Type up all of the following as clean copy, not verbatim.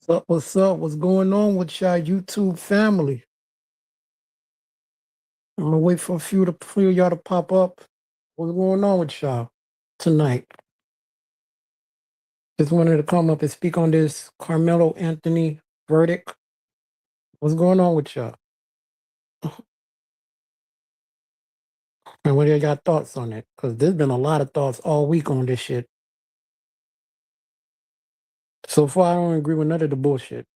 So what's up? What's going on with y'all YouTube family? I'm gonna wait for a few of y'all to pop up. What's going on with y'all tonight? Just wanted to come up and speak on this Carmelo Anthony verdict. What's going on with y'all? And what are y'all thoughts on it? Because there's been a lot of thoughts all week on this shit. So far, I don't agree with none of the bullshit.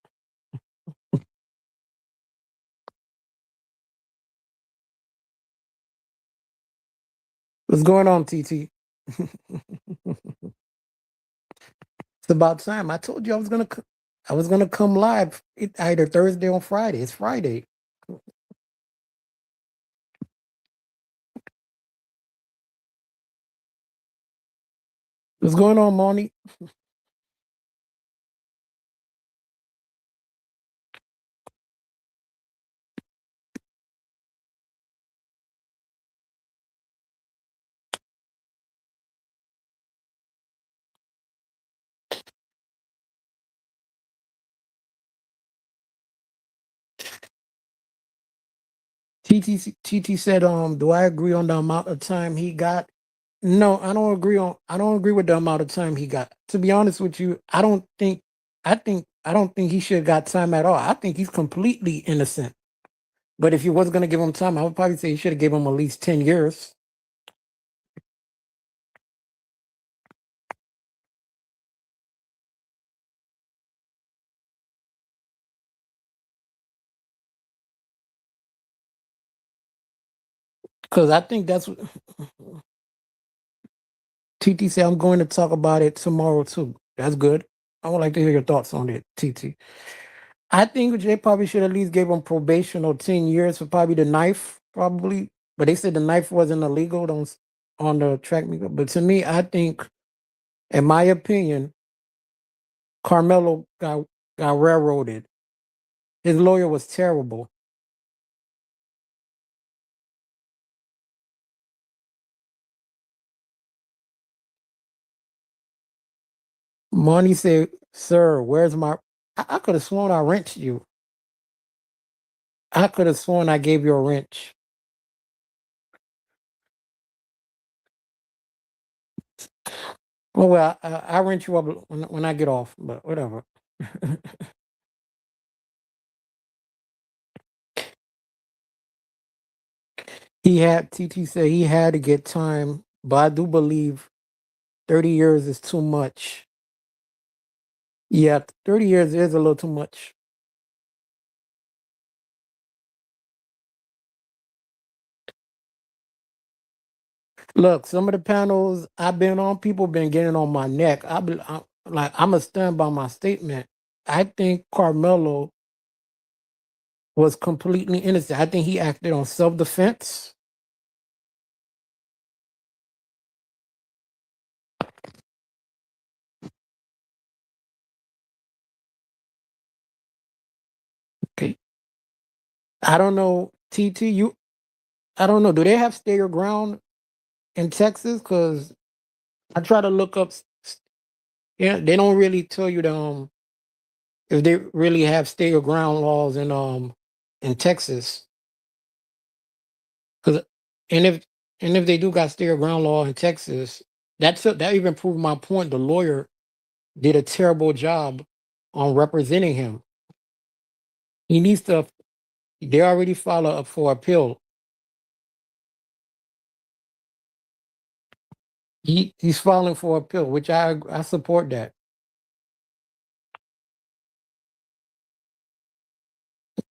What's going on, TT? It's about time. I told you I was gonna come live either Thursday or Friday. It's Friday. What's going on, Moni? TT said, do I agree on the amount of time he got? No, I don't agree with the amount of time he got. To be honest with you, I don't think he should have got time at all. I think he's completely innocent. But if you was gonna give him time, I would probably say you should have gave him at least 10 years. Because I think that's what TT said. I'm going to talk about it tomorrow too. That's good. I would like to hear your thoughts on it, TT. I think they probably should at least give him probation or 10 years for probably the knife, probably. But they said the knife wasn't illegal on the track meet. But to me, I think, in my opinion, Carmelo got railroaded. His lawyer was terrible. Money said, "Sir, where's my?" I could have sworn I wrenched you. I could have sworn I gave you a wrench. Oh well, I wrench you up when I get off, but whatever. TT said he had to get time, but I do believe 30 years is too much. Yeah, 30 years is a little too much. Look, some of the panels I've been on, people been getting on my neck. I'm a stand by my statement. I think Carmelo was completely innocent. I think he acted on self defense. Okay, I don't know, TT. I don't know. Do they have stay your ground in Texas? Because I try to look up. Yeah, they don't really tell you if they really have stay your ground laws in Texas. Cause and if they do got stay ground law in Texas, that even proved my point. The lawyer did a terrible job on representing him. He needs to. They already filed for appeal. He's filing for appeal, which I support that.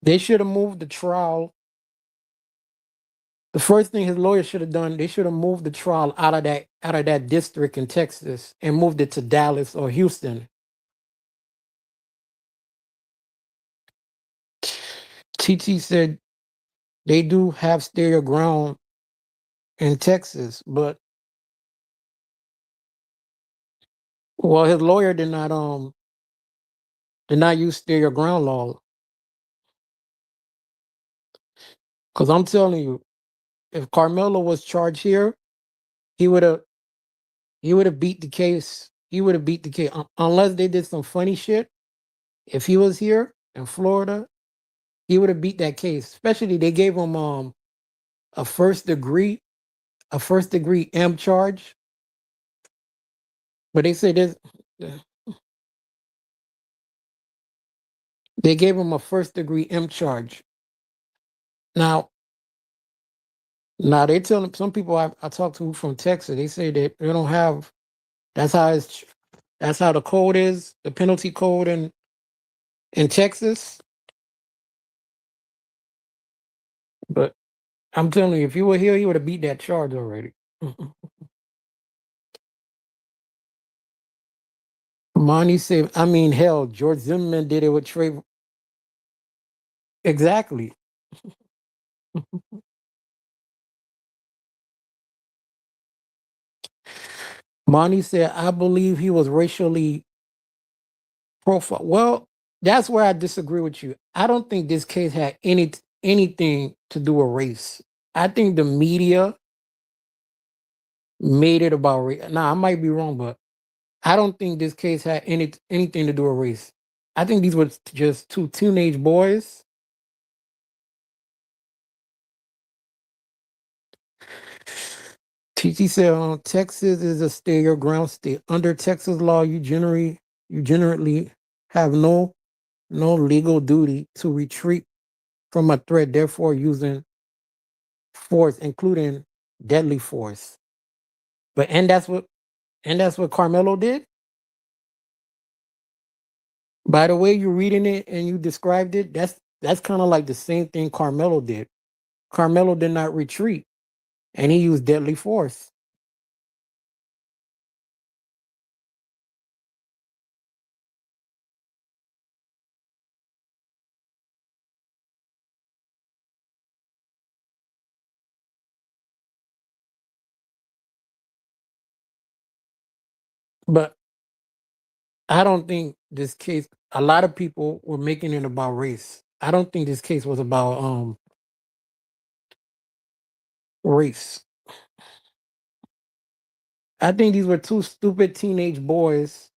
They should have moved the trial. The first thing his lawyer should have done, they should have moved the trial out of that district in Texas and moved it to Dallas or Houston. TT said they do have stereo ground in Texas, but well, his lawyer did not use stereo ground law. Because I'm telling you, if Carmelo was charged here, he would have he would have beat the case. He would have beat the case unless they did some funny shit. If he was here in Florida, he would have beat that case. Especially they gave him a first degree, a first degree M charge. But they say this they gave him a first degree M charge. Now they tell him some people I talked to from Texas, they say that they don't have that's how that's how the code is, the penalty code in Texas. But I'm telling you, if you were here, he would have beat that charge already. Monty said, I mean, hell, George Zimmerman did it with Trey. Exactly. Monty said, I believe he was racially profiled. Well, that's where I disagree with you. I don't think this case had anything to do with race. I think the media made it about race. Now, I might be wrong, but I don't think this case had anything to do with race. I think these were just two teenage boys. TT said, Texas is a stay your ground state. Under Texas law, you generally have no legal duty to retreat from a threat, therefore using force, including deadly force. But and that's what Carmelo did. By the way you're reading it and you described it, that's kind of like the same thing Carmelo did. Carmelo did not retreat, and he used deadly force. But I don't think this case. A lot of people were making it about race. I don't think this case was about race. I think these were two stupid teenage boys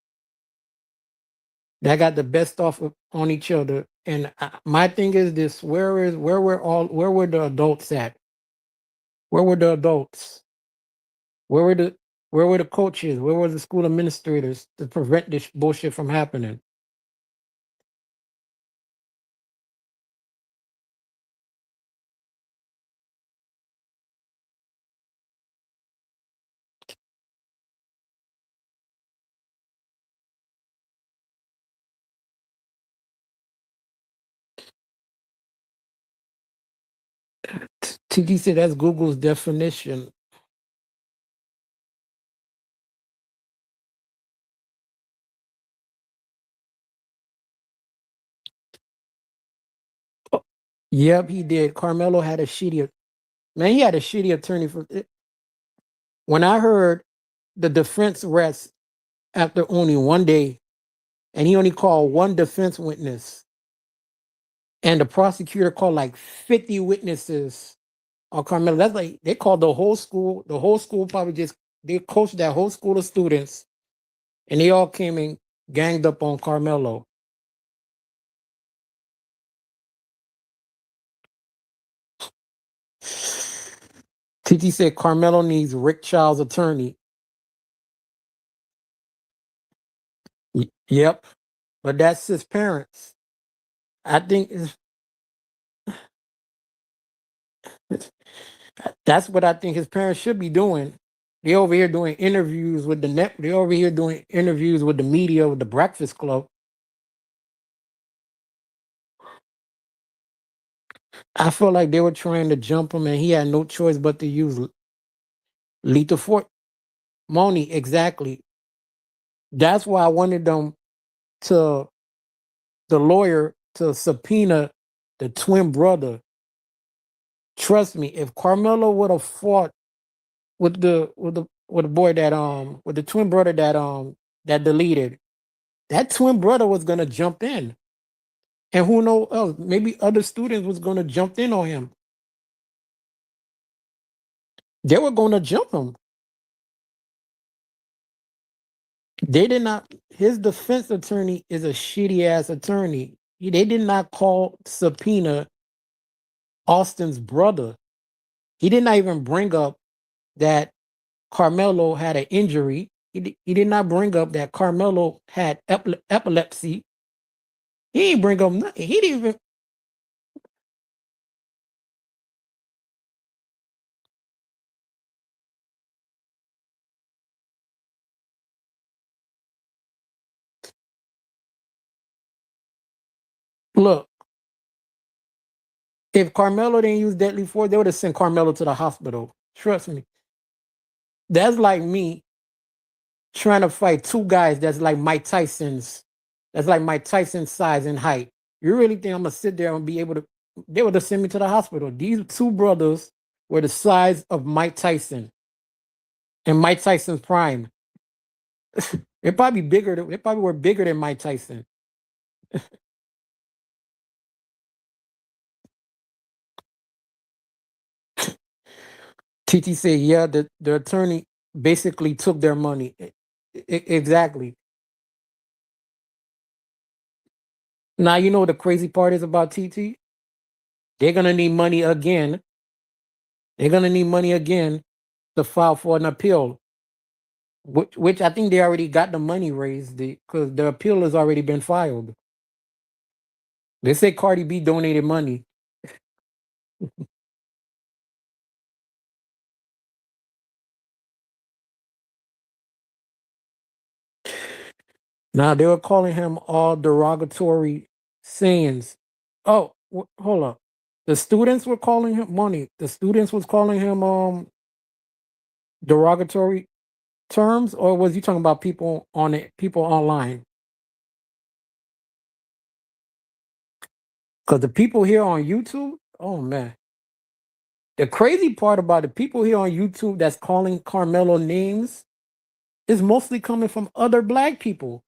that got the best on each other. And my thing is this: where were the adults at? Where were the adults? Where were the coaches? Where were the school administrators to prevent this bullshit from happening? TT said that's Google's definition. Oh, yep, he did. Carmelo had a shitty man. He had a shitty attorney for. When I heard the defense rests after only one day, and he only called one defense witness, and the prosecutor called like 50 witnesses on Carmelo. That's like they called the whole school. The whole school probably just they coached that whole school of students, and they all came and ganged up on Carmelo. TT said Carmelo needs Rick Child's attorney. Yep, but that's his parents. I think that's what I think his parents should be doing. They over here doing interviews with the net. They over here doing interviews with the media, with the Breakfast Club. I feel like they were trying to jump him, and he had no choice but to use lethal force. Moni, exactly. That's why I wanted them to the lawyer to subpoena the twin brother. Trust me, if Carmelo would have fought with the boy that with the twin brother that deleted, that twin brother was gonna jump in. And who knows else? Maybe other students was gonna jump in on him. They were gonna jump him. They did not. His defense attorney is a shitty ass attorney. They did not call subpoena Austin's brother. He did not even bring up that Carmelo had an injury. He did not bring up that Carmelo had epilepsy. He didn't bring up nothing. He didn't even look. If Carmelo didn't use deadly force, they would have sent Carmelo to the hospital. Trust me. That's like me trying to fight two guys that's like Mike Tyson's. That's like Mike Tyson's size and height. You really think I'm gonna sit there and be able to? They would have sent me to the hospital. These two brothers were the size of Mike Tyson and Mike Tyson's prime. They're probably bigger. They probably were bigger than Mike Tyson. TT said, "Yeah, the attorney basically took their money." Exactly. Now you know what the crazy part is about TT. They're gonna need money again. They're gonna need money again to file for an appeal, which I think they already got the money raised because the appeal has already been filed. They say Cardi B donated money. Now they were calling him all derogatory sayings. Oh, hold up. The students were calling him money. The students was calling him derogatory terms, or was you talking about people on it, people online? Because the people here on YouTube, oh man, the crazy part about the people here on YouTube that's calling Carmelo names is mostly coming from other black people.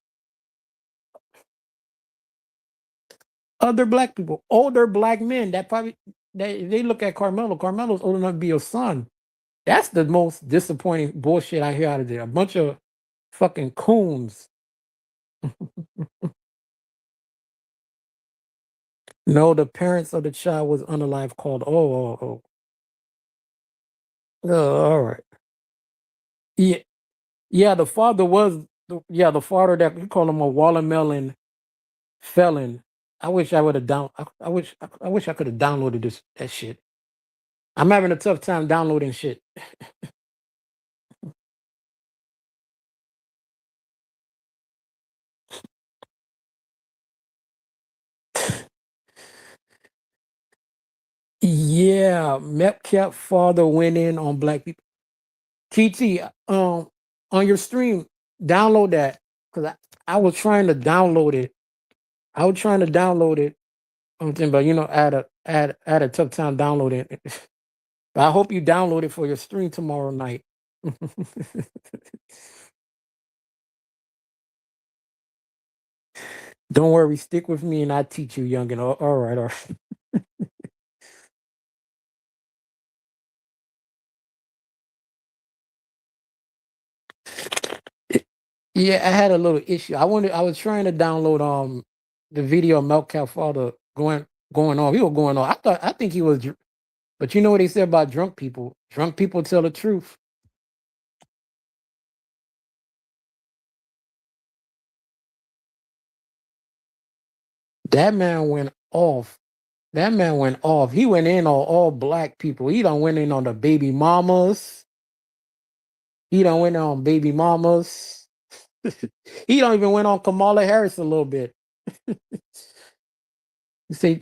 Other black people, older black men that probably they look at Carmelo. Carmelo's old enough to be your son. That's the most disappointing bullshit I hear out of there. A bunch of fucking coons. No, the parents of the child was unalive called. All right. Yeah, yeah. The father was. Yeah, the father that we call him a watermelon felon. I wish I would have down. I wish I could have downloaded this that shit. I'm having a tough time downloading shit. Yeah, Metcalf father went in on black people. TT, on your stream, download that because I was trying to download it. I was trying to download it, but add a tough time downloading it. But I hope you download it for your stream tomorrow night. Don't worry, stick with me and I teach you, youngin. All right, all right. Yeah, I had a little issue. I was trying to download the video of Milk Cow father going off. He was going off. I think he was, but you know what they said about drunk people? Drunk people tell the truth. That man went off. That man went off. He went in on all black people. He don't went in on the baby mamas. He don't went on baby mamas. He don't even went on Kamala Harris a little bit. You see,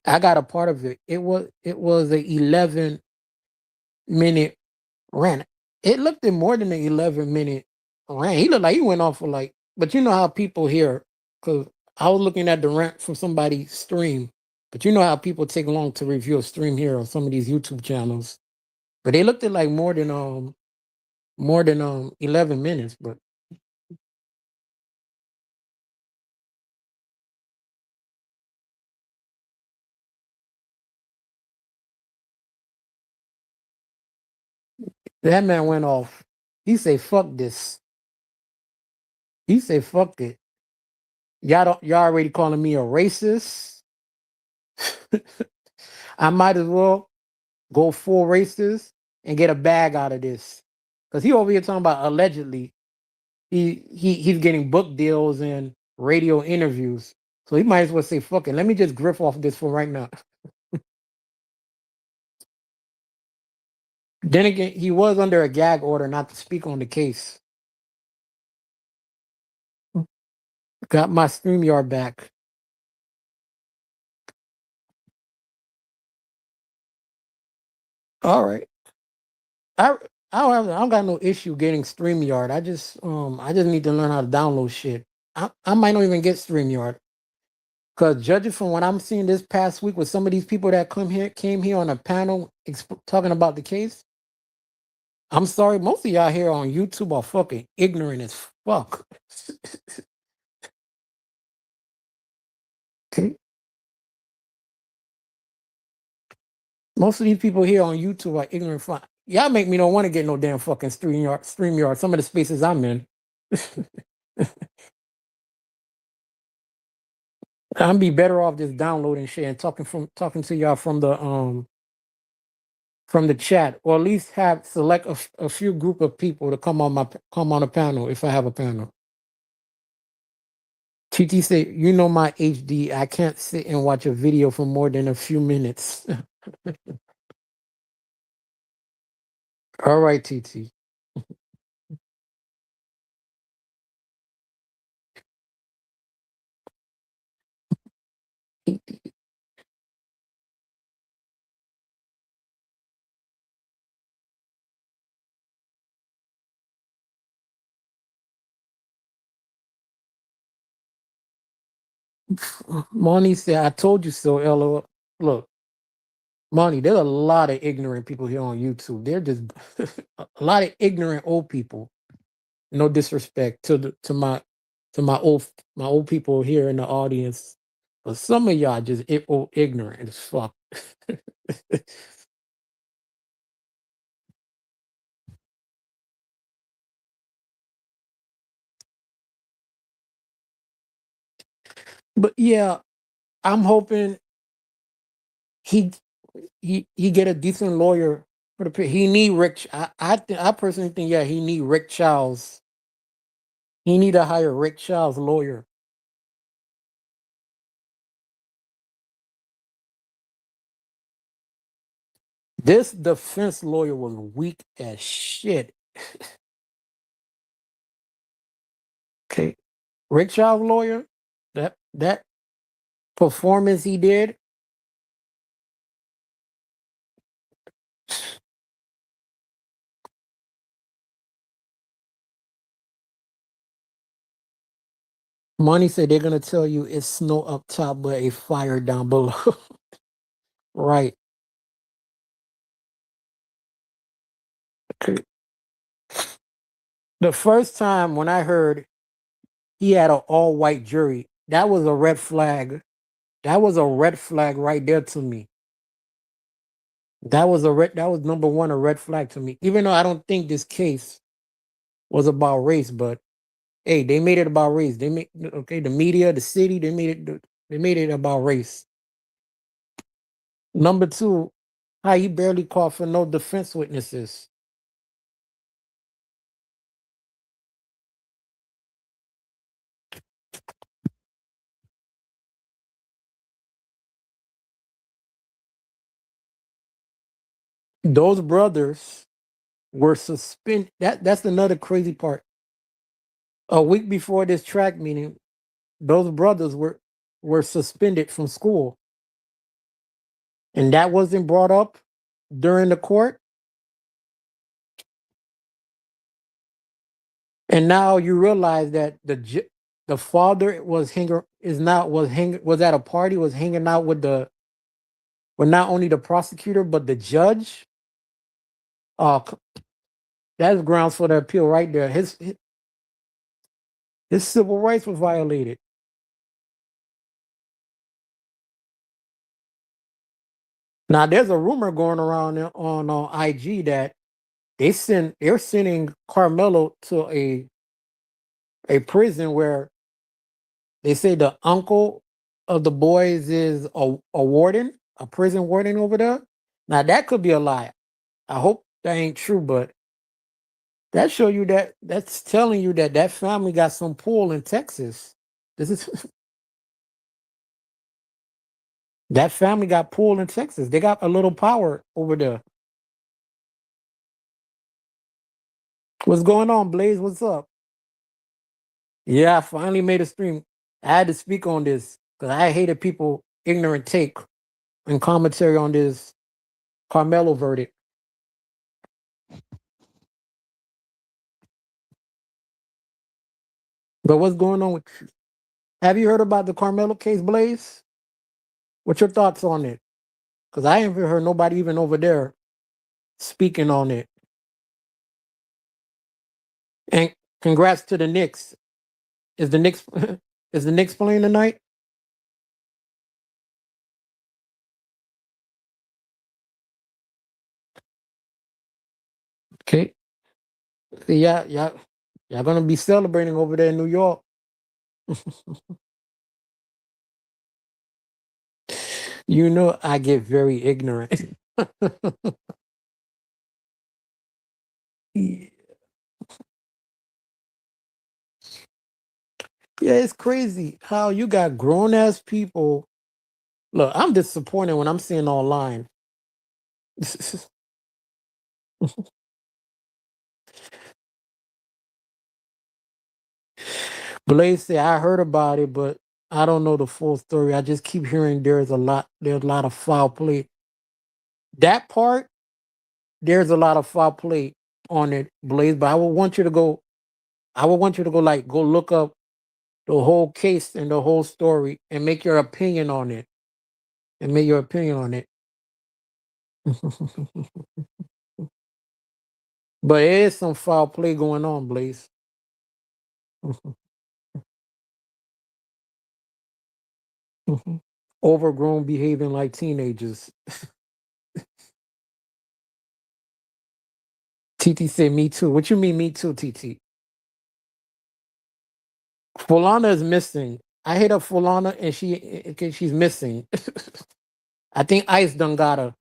I got a part of it. It was a 11-minute rant. It looked at more than an 11-minute rant. He looked like he went off for like. But you know how people here, because I was looking at the rant from somebody's stream. But you know how people take long to review a stream here on some of these YouTube channels. But they looked at like more than 11 minutes. But that man went off. He say, "Fuck this." He say, "Fuck it. Y'all already calling me a racist. I might as well go full racist and get a bag out of this." Because he over here talking about allegedly he's getting book deals and radio interviews. So he might as well say, "Fuck it. Let me just griff off this for right now." Then again, he was under a gag order not to speak on the case. Got my StreamYard back. All right. I I don't got no issue getting StreamYard. I just need to learn how to download shit. I might not even get StreamYard. Cause judging from what I'm seeing this past week with some of these people that came here on a panel talking about the case, I'm sorry, most of y'all here on YouTube are fucking ignorant as fuck. Okay? Most of these people here on YouTube are ignorant. Y'all make me don't want to get no damn fucking StreamYard. Some of the spaces I'm in, I'd be better off just downloading shit and talking to y'all from the chat, or at least have select a few group of people to come on a panel if I have a panel. TT said, "You know my HD. I can't sit and watch a video for more than a few minutes." All right, TT. Monty said, "I told you so." LOL. Look, Monty, there's a lot of ignorant people here on YouTube. They're just a lot of ignorant old people. No disrespect to my old people here in the audience, but some of y'all just ignorant as fuck. But yeah, I'm hoping he he get a decent lawyer for he need Rick. I personally think yeah he need Rick Charles. He need to hire Rick Charles lawyer. This defense lawyer was weak as shit. Okay, Rick Charles lawyer, that performance he did. Money said they're gonna tell you it's snow up top but a fire down below. Right. Okay. The first time when I heard he had an all white jury, that was a red flag. That was a red flag right there to me. That was number one a red flag to me. Even though I don't think this case was about race, but hey, they made it about race. They made okay, the media, the city, they made it about race. Number two, how he barely called for no defense witnesses. Those brothers were suspended. That's another crazy part. A week before this track meeting, those brothers were suspended from school, and that wasn't brought up during the court. And now you realize that the father was hanging is not was hang was at a party, was hanging out with not only the prosecutor but the judge. Uh, that's grounds for the appeal right there. His civil rights were violated. Now there's a rumor going around on IG that they're sending Carmelo to a prison where they say the uncle of the boys is a warden, a prison warden over there. Now that could be a lie. I hope that ain't true, but that's telling you that that family got some pull in Texas. This is that family got pull in Texas. They got a little power over there. What's going on, Blaze? What's up? Yeah, I finally made a stream. I had to speak on this because I hated people ignorant take and commentary on this Carmelo verdict. But what's going on with? Have you heard about the Carmelo case, Blaze? What's your thoughts on it? Because I haven't heard nobody even over there speaking on it. And congrats to the Knicks. Is the Knicks is the Knicks playing tonight? Okay. Yeah, yeah. Y'all gonna be celebrating over there in New York. You know I get very ignorant. Yeah, it's crazy how you got grown ass people. Look, I'm disappointed when I'm seeing online. Blaze said I heard about it, but I don't know the full story. I just keep hearing there's a lot of foul play. That part, there's a lot of foul play on it, Blaze. But I would want you to go look up the whole case and the whole story and make your opinion on it. And make your opinion on it. But there is some foul play going on, Blaze. Overgrown behaving like teenagers. TT said me too. What you mean me too, TT? Fulana is missing. I hit up Fulana and she's missing. I think Ice done got her.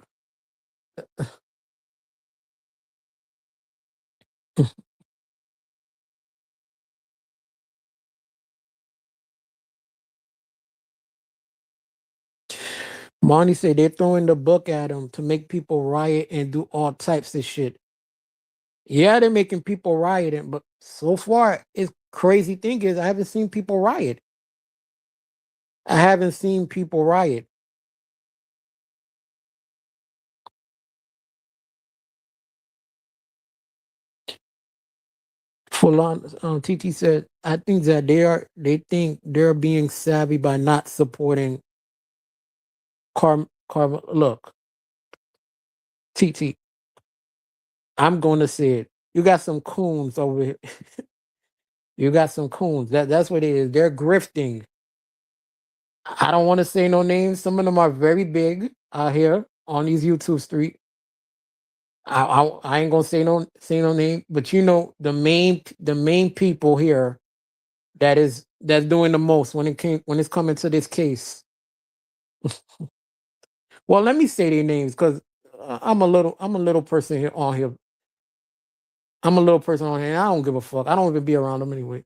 Monty said they're throwing the book at him to make people riot and do all types of shit. Yeah, they're making people riot, but so far, it's crazy thing is I haven't seen people riot. I haven't seen people riot. Full on, TT said, I think that they think they're being savvy by not supporting Look, TT, I'm going to say it. You got some coons over here. You got some coons. That's what it is. They're grifting. I don't want to say no names. Some of them are very big out here on these YouTube street. I ain't gonna say no name, but you know the main people here that's doing the most when it's coming to this case. Well, let me say their names because I'm a little person here on here. I'm a little person on here. And I don't give a fuck. I don't even be around them anyway.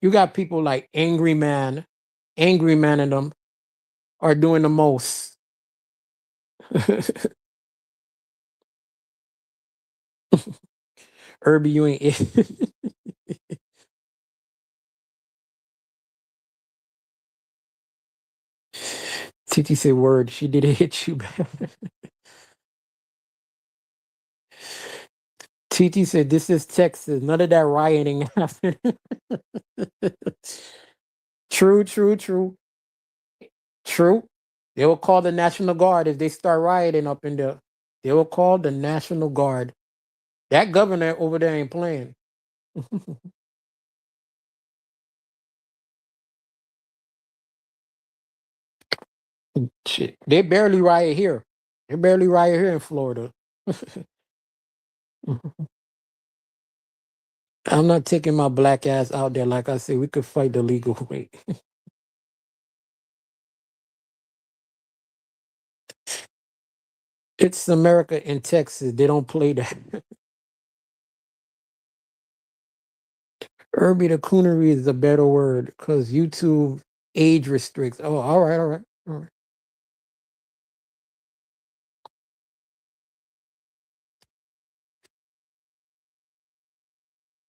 You got people like Angry Man, and them are doing the most. Irby, you ain't it. TT said word. She did hit you back. TT said this is Texas. None of that rioting happened. True, true, true, true. They will call the National Guard if they start rioting up in there. They will call the National Guard. That governor over there ain't playing. Shit. They barely riot here. They barely riot here in Florida. I'm not taking my black ass out there. Like I said, we could fight the legal way. It's America in Texas. They don't play that. Irby the coonery is a better word because YouTube age restricts. Oh, all right, all right, all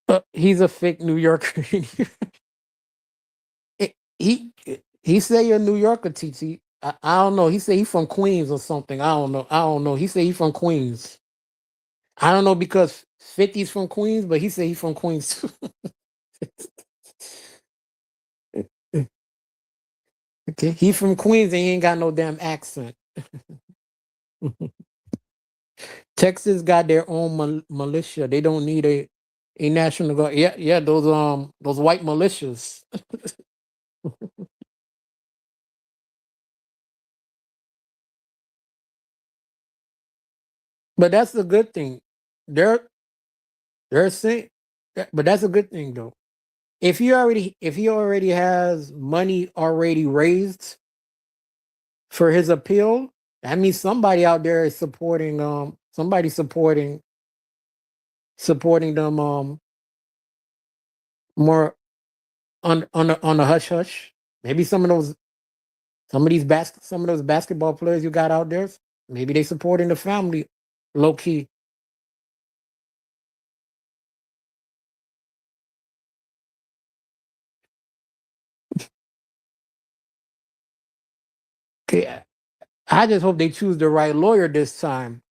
right. He's a fake New Yorker. he he say you're a New Yorker, TT. I don't know. He say he from Queens or something. I don't know. I don't know. He say he from Queens. I don't know because 50's from Queens, but he say he from Queens too. Okay, he from Queens and he ain't got no damn accent. Texas got their own militia. They don't need a national guard. Yeah, yeah, those white militias. But that's a good thing. They're they're saying, but that's a good thing though. If he already has money already raised for his appeal, that means somebody out there is supporting somebody supporting them more on the hush hush. Maybe some of those basketball players you got out there, maybe they supporting the family low key. Okay, I just hope they choose the right lawyer this time.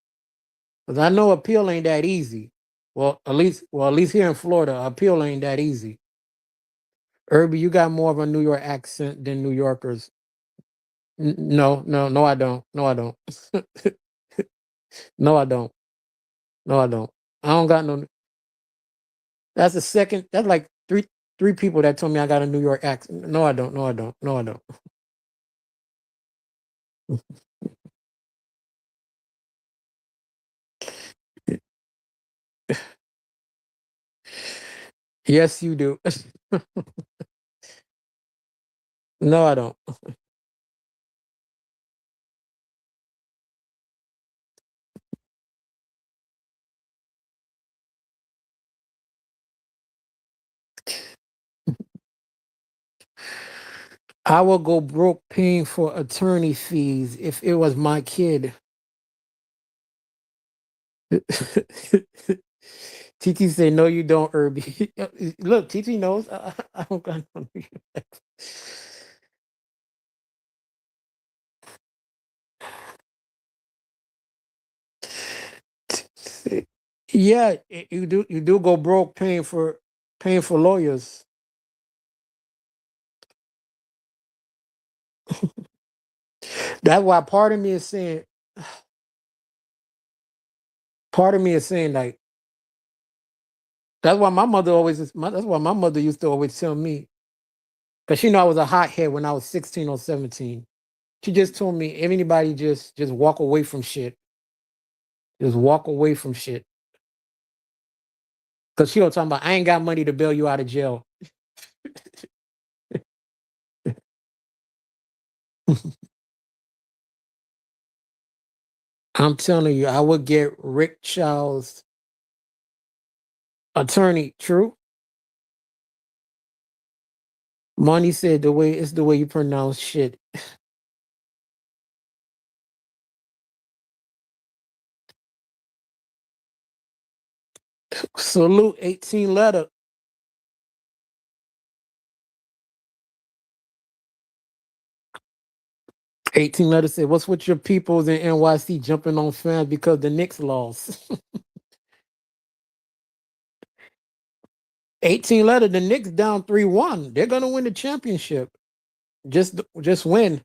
Because I know appeal ain't that easy. At least here in Florida, appeal ain't that easy. Irby, you got more of a New York accent than New Yorkers. No, no, no, I don't. No, I don't. No, I don't. No, I don't. I don't got no. That's the second. That's like three people that told me I got a New York accent. No, I don't. No, I don't. No, I don't. Yes, you do. No, I don't. I will go broke paying for attorney fees if it was my kid. TT say, no, you don't, Irby. Look, TT knows. I don't got no. Yeah, you do go broke paying for lawyers. That's why part of me is saying like that's why my mother always that's why my mother used to always tell me because she know I was a hothead when I was 16 or 17. She just told me if anybody just walk away from shit. Just walk away from shit. Cause she was talking about I ain't got money to bail you out of jail. I'm telling you, I would get Rick Charles attorney. True. Money said the way it's the way you pronounce shit. Salute 18 letter. 18 letter said, what's with your peoples in NYC jumping on fans because the Knicks lost? 18 letter, the Knicks down 3-1. They're gonna win the championship. Just win.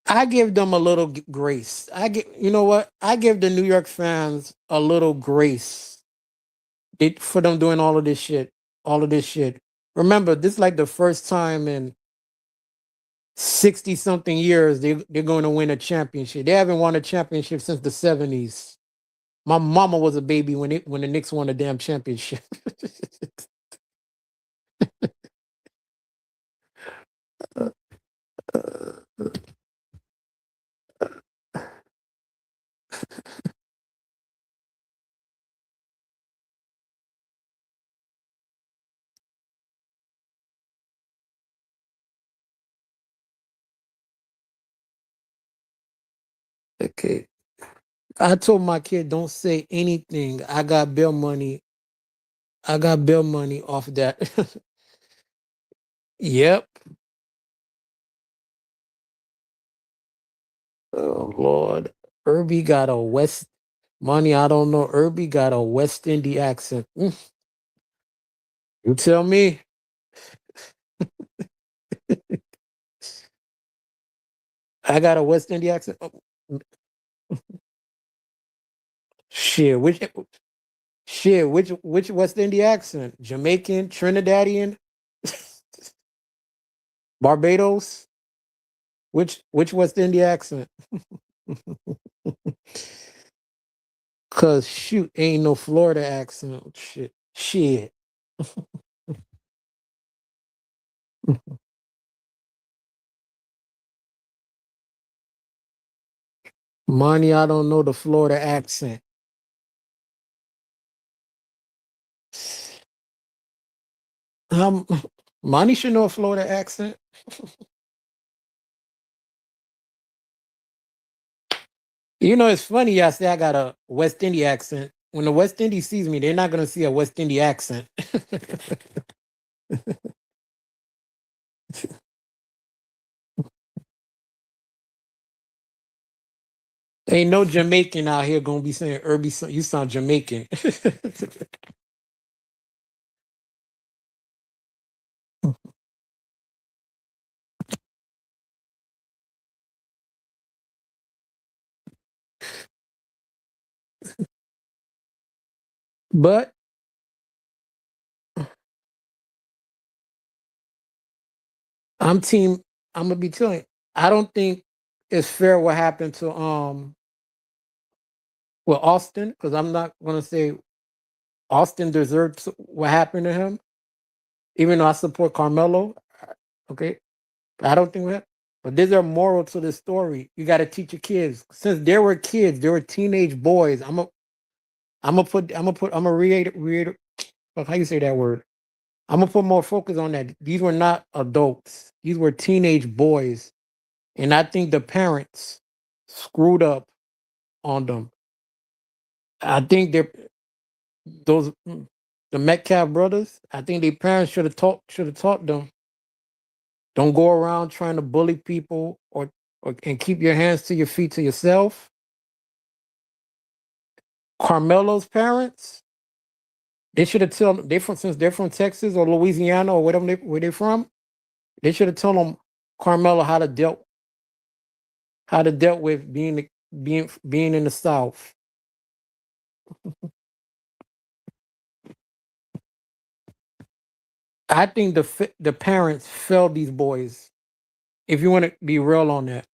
I give them a little grace. You know what? I give the New York fans a little grace for them doing all of this shit. All of this shit. Remember, this is like the first time in 60 something years they're going to win a championship. They haven't won a championship since the 70s. My mama was a baby when the Knicks won a damn championship. Okay. I told my kid, don't say anything. I got bill money off that. Yep. Oh Lord. Irby got a West money. I don't know. Irby got a West Indian accent. You tell me. I got a West Indian accent. Shit, which West Indian accent? Jamaican, Trinidadian, Barbados? Which West Indian accent? Cause shoot, ain't no Florida accent. Shit. Shit. Money, I don't know the Florida accent. Um Money should know a Florida accent. You know, it's funny I say I got a West Indian accent. When the West Indies sees me, they're not gonna see a West Indian accent. Ain't no Jamaican out here gonna be saying Irby, you sound Jamaican. But I'm team. I'm gonna be telling you, I don't think it's fair what happened to well Austin, because I'm not gonna say Austin deserves what happened to him, even though I support Carmelo. Okay, I don't think that. But there's a moral to the story. You got to teach your kids. Since they were kids, they were teenage boys. I'm gonna reiterate. How you say that word? I'm gonna put more focus on that. These were not adults. These were teenage boys, and I think the parents screwed up on them. I think those the Metcalf brothers. I think their parents should have taught them. Don't go around trying to bully people or and keep your hands to your feet to yourself. Carmelo's parents, they should have told they from since they're from Texas or Louisiana or whatever where they're from. They should have told them Carmelo how to dealt with being in the South. I think the parents failed these boys. If you want to be real on that,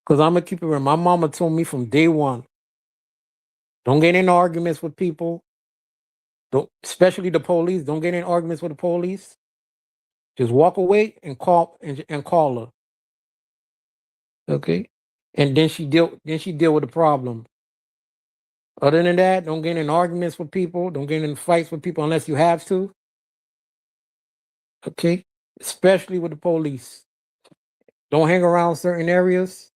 because I'm gonna keep it real. My mama told me from day one, don't get in arguments with people. Don't, especially the police. Don't get in arguments with the police. Just walk away and call her. Okay, and then she deal with the problem. Other than that, don't get in arguments with people. Don't get in fights with people unless you have to. Okay, especially with the police. Don't hang around certain areas.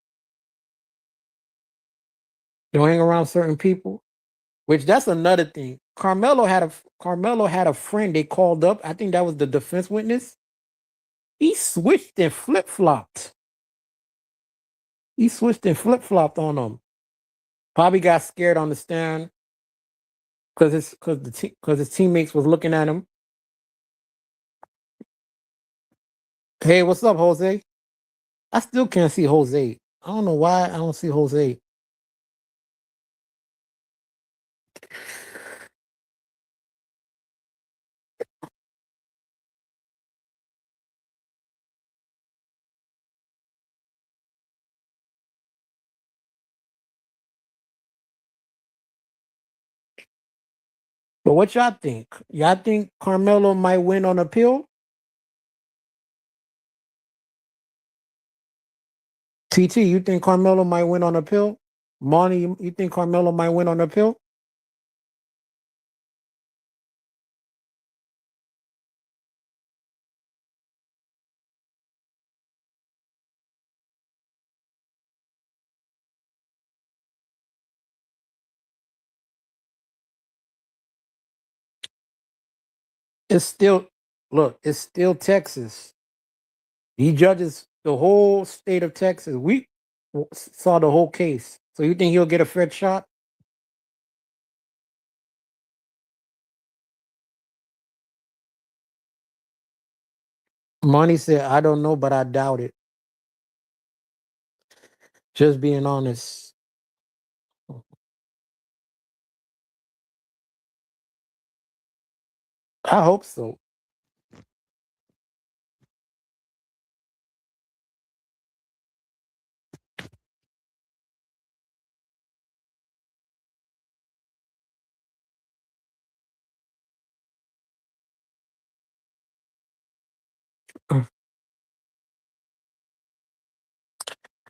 Don't hang around certain people. Which that's another thing. Carmelo had a friend they called up. I think that was the defense witness. He switched and flip flopped. He switched and flip flopped on them. Probably got scared on the stand because his teammates was looking at him. Hey, what's up, Jose? I still can't see Jose. I don't know why I don't see Jose. But what y'all think? Y'all think Carmelo might win on appeal? TT, you think Carmelo might win on appeal? Monty, you think Carmelo might win on appeal? It's still look, it's still Texas. He judges the whole state of Texas. We saw the whole case. So you think he'll get a fair shot? Monty said, I don't know, but I doubt it. Just being honest. I hope so.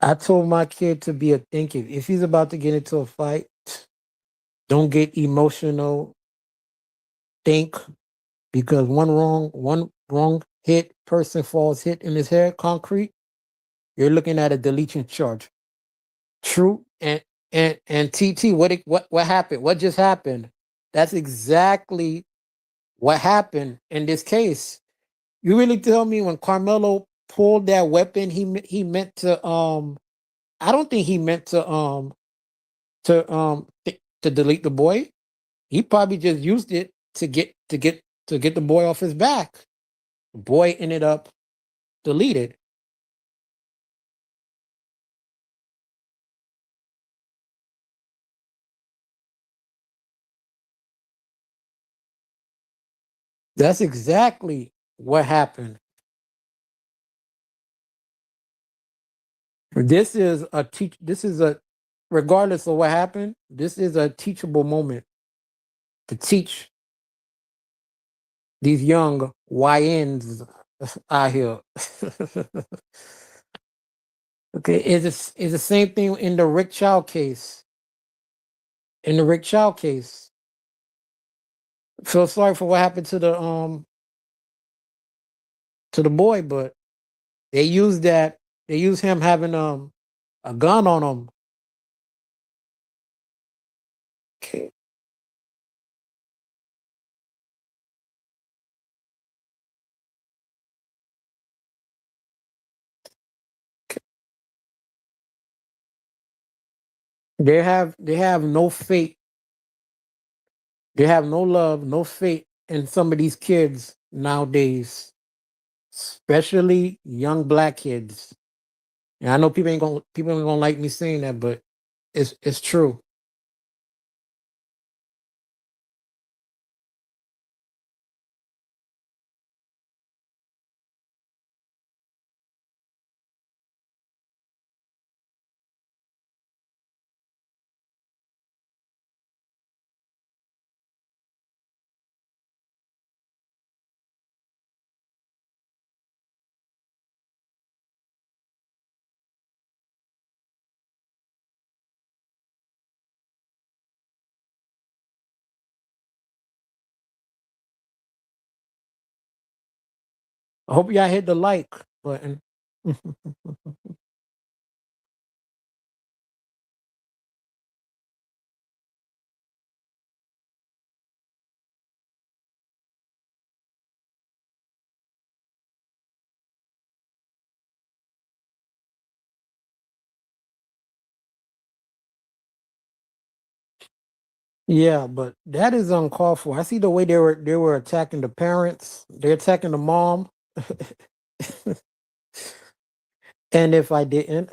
I told my kid to be a thinker. If he's about to get into a fight, don't get emotional. Think because one wrong hit, person falls hit in his head, concrete. You're looking at a deletion charge. True, and TT, what happened? What just happened? That's exactly what happened in this case. You really tell me when Carmelo pulled that weapon, he meant to I don't think he meant to delete the boy. He probably just used it to get the boy off his back. The boy ended up deleted. That's exactly what happened. This is a regardless of what happened, this is a teachable moment to teach these young YNs out here. Okay, it's the same thing in the Rick Chow case. In the Rick Chow case, feel sorry for what happened to the boy, but they used that. They used him having a gun on him. Okay. They have no faith. They have no love, no faith in some of these kids nowadays, especially young black kids. And I know people ain't gonna like me saying that, but it's true. I hope y'all hit the like button. Yeah, but that is uncalled for. I see the way they were attacking the parents. They're attacking the mom. And if I didn't,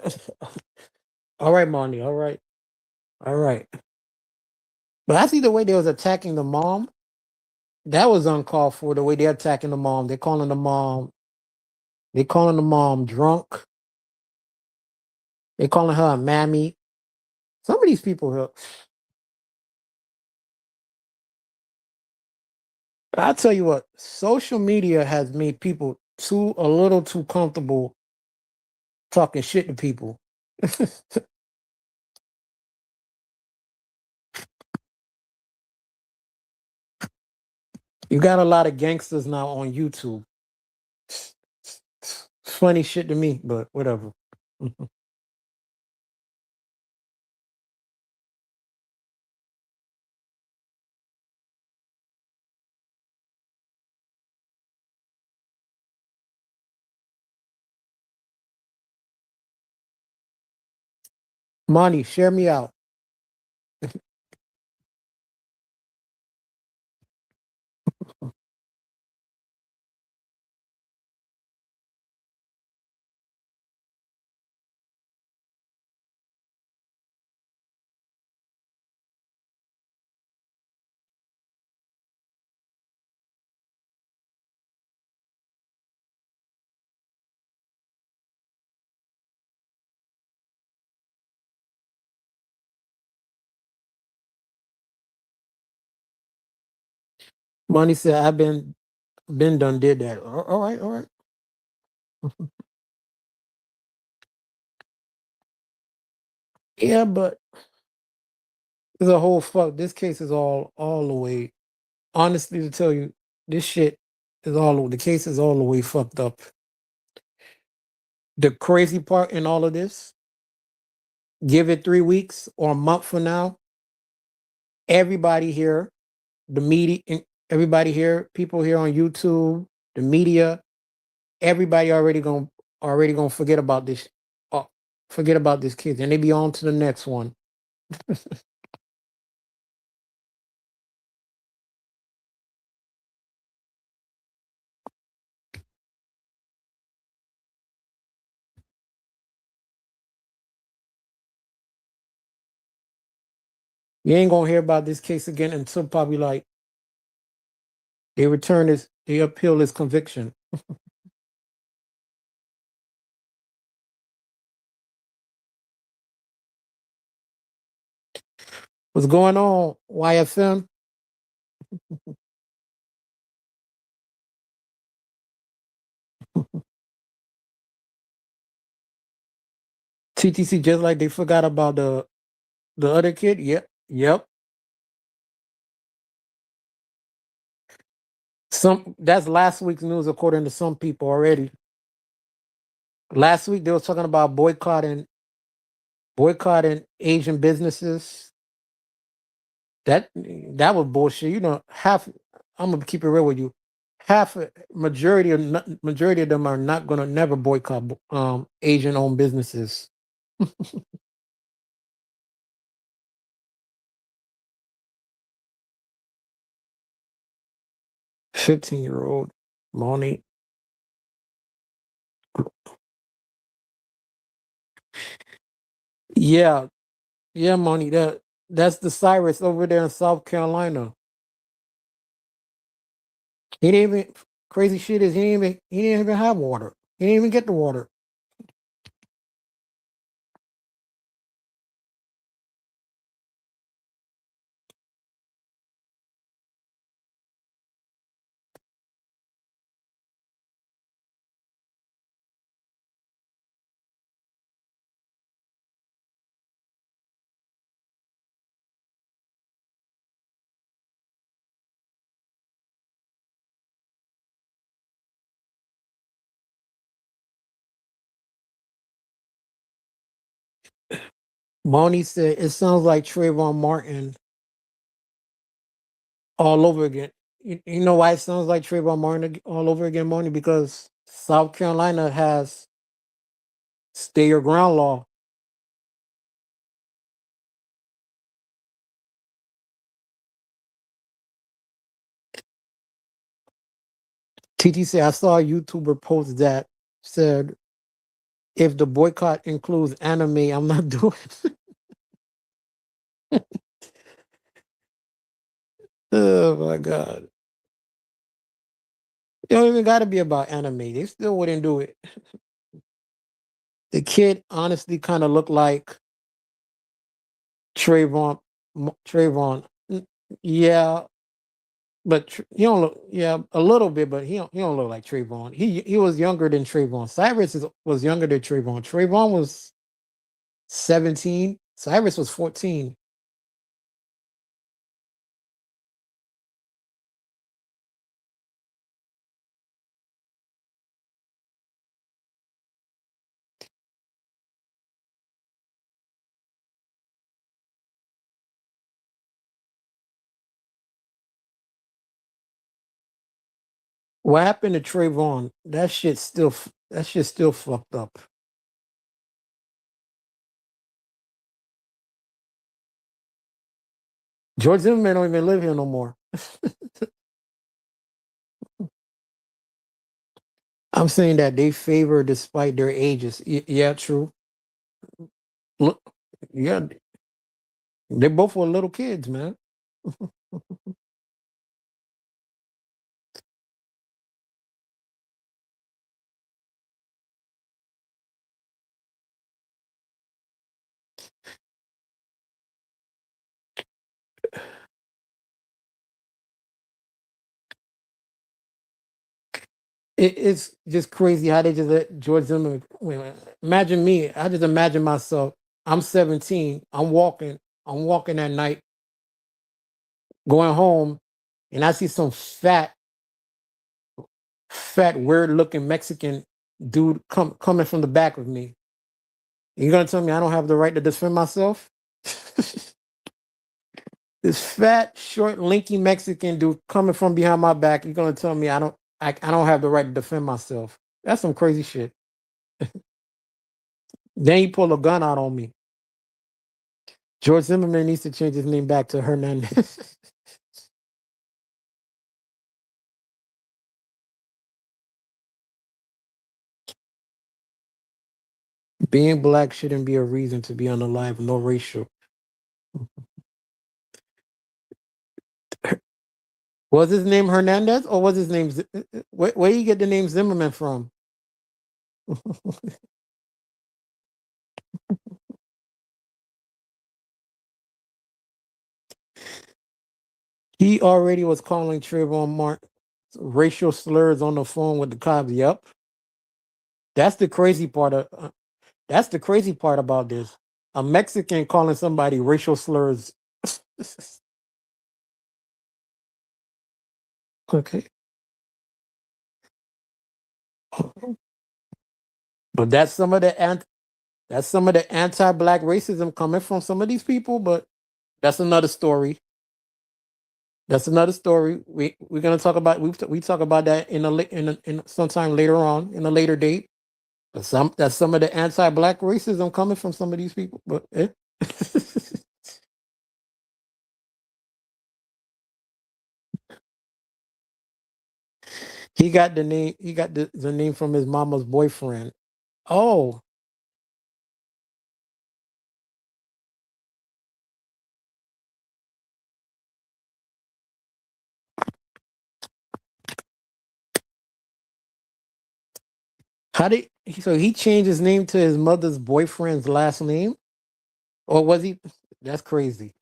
all right, Monty, all right, all right. But I see the way they was attacking the mom. That was uncalled for. The way they're attacking the mom, they're calling the mom drunk. They're calling her a mammy. Some of these people, I tell you what, social media has made people too a little too comfortable talking shit to people. You got a lot of gangsters now on YouTube. Funny shit to me, but whatever. Monty, share me out. Monty said, "I've been done did that." All right, all right. Yeah, but there's a whole fuck. This case is all the way. Honestly, to tell you, this shit is all the case is all the way fucked up. The crazy part in all of this, give it 3 weeks or a month from now, everybody here, the media, everybody here, people here on YouTube, the media, everybody already gonna uh, forget about this case, and they be on to the next one. 'You ain't gonna hear about this case again until probably like they appeal his conviction. What's going on, YFM? TTC, just like they forgot about the other kid. Yep, yep. Some That's last week's news according to some people already. Last week they was talking about boycotting Asian businesses. That was bullshit. Half. I'm gonna keep it real with you. Half majority of them are not gonna never boycott Asian owned businesses. 15-year-old Moni. Yeah, yeah, Moni. That's the Cyrus over there in South Carolina. He didn't even crazy shit is he didn't even have water. He didn't even get the water. 'Moni said it sounds like Trayvon Martin all over again. You know why it sounds like Trayvon Martin all over again, Moni? Because South Carolina has stay your ground law. TT said I saw a YouTuber post that said If the boycott includes anime, I'm not doing. Oh my god! It don't even got to be about anime. They still wouldn't do it. The kid honestly kind of looked like Trayvon. Trayvon. Yeah, but he don't look. Yeah, a little bit, but he don't look like Trayvon. He was younger than Trayvon. Was younger than Trayvon. Trayvon was 17. Cyrus was 14. What happened to Trayvon? That shit still fucked up. George Zimmerman don't even live here no more. I'm saying that they favor despite their ages. Yeah, true. Look, yeah, they both were little kids, man. It's just crazy how they just let George Zimmerman. Imagine me. I just imagine myself. I'm 17. I'm walking. I'm walking at night, going home, and I see some fat, weird looking Mexican dude coming from the back of me. You gonna tell me I don't have the right to defend myself? This fat, short, lanky Mexican dude coming from behind my back. You're gonna tell me I don't have the right to defend myself? That's some crazy shit. Then he pulled a gun out on me. George Zimmerman needs to change his name back to Hernandez. Being black shouldn't be a reason to be unalive, no racial. Was his name Hernandez or was his name? Where you get the name Zimmerman from? He already was calling Trayvon Martin racial slurs on the phone with the cops. Yep, that's the crazy part of. That's the crazy part about this. A Mexican calling somebody racial slurs. Okay, but that's some of the anti-black racism coming from some of these people. But that's another story. That's another story. We're gonna talk about we talk about that in sometime later on in a later date. But that's some of the anti-black racism coming from some of these people. But he got the name. He got the name from his mama's boyfriend. Oh, how did so he changed his name to his mother's boyfriend's last name? Or was he? That's crazy.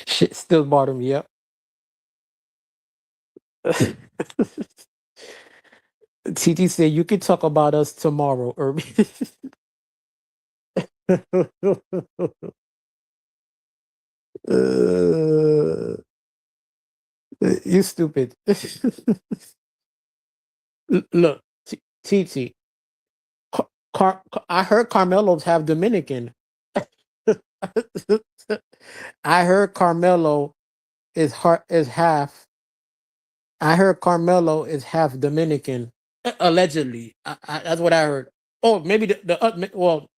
Shit still bought him. Yep. TT said you can talk about us tomorrow, Irby. uh, you stupid. Look, TT. I heard Carmelo's have Dominican. I heard Carmelo is half. I heard Carmelo is half Dominican, allegedly. That's what I heard. Oh, maybe well,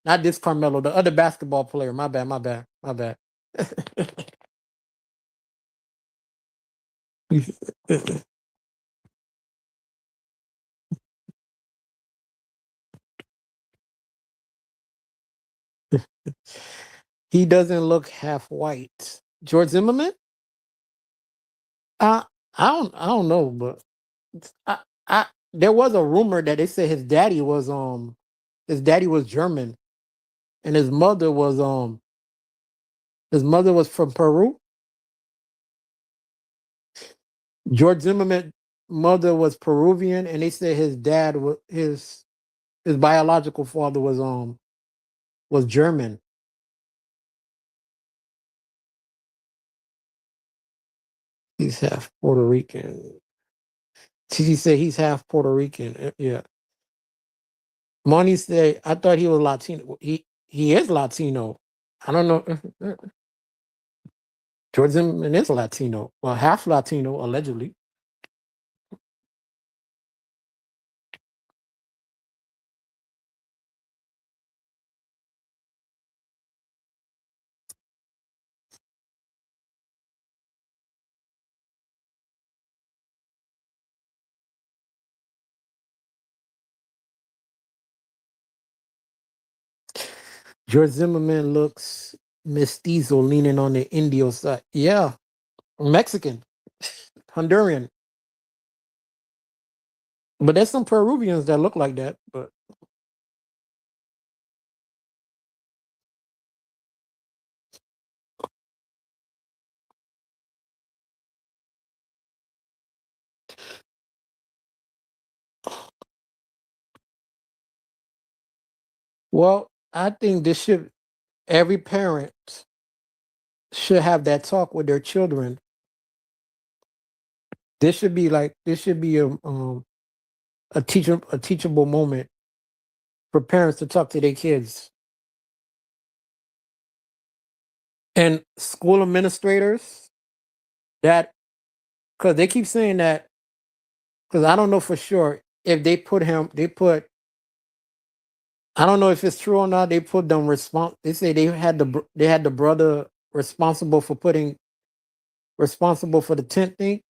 not this Carmelo, the other basketball player. My bad, my bad, my bad. He doesn't look half white. George Zimmerman? Uh, I don't know, but I, I there was a rumor that they said his daddy was German and his mother was from Peru. George Zimmerman mother was Peruvian, and they said his dad was his biological father was German. He's half Puerto Rican. She said he's half Puerto Rican. Yeah. Monty said I thought he was Latino. He is Latino. I don't know. George Zimmerman is Latino. Well, half Latino allegedly. George Zimmerman looks mestizo, leaning on the Indio side. Yeah, Mexican, Honduran. But there's some Peruvians that look like that. But well, I think this should every parent should have that talk with their children. This should be a teachable moment for parents to talk to their kids and school administrators that because they keep saying that because I don't know for sure if they put I don't know if it's true or not. They put them They say they had the brother responsible for the tent thing,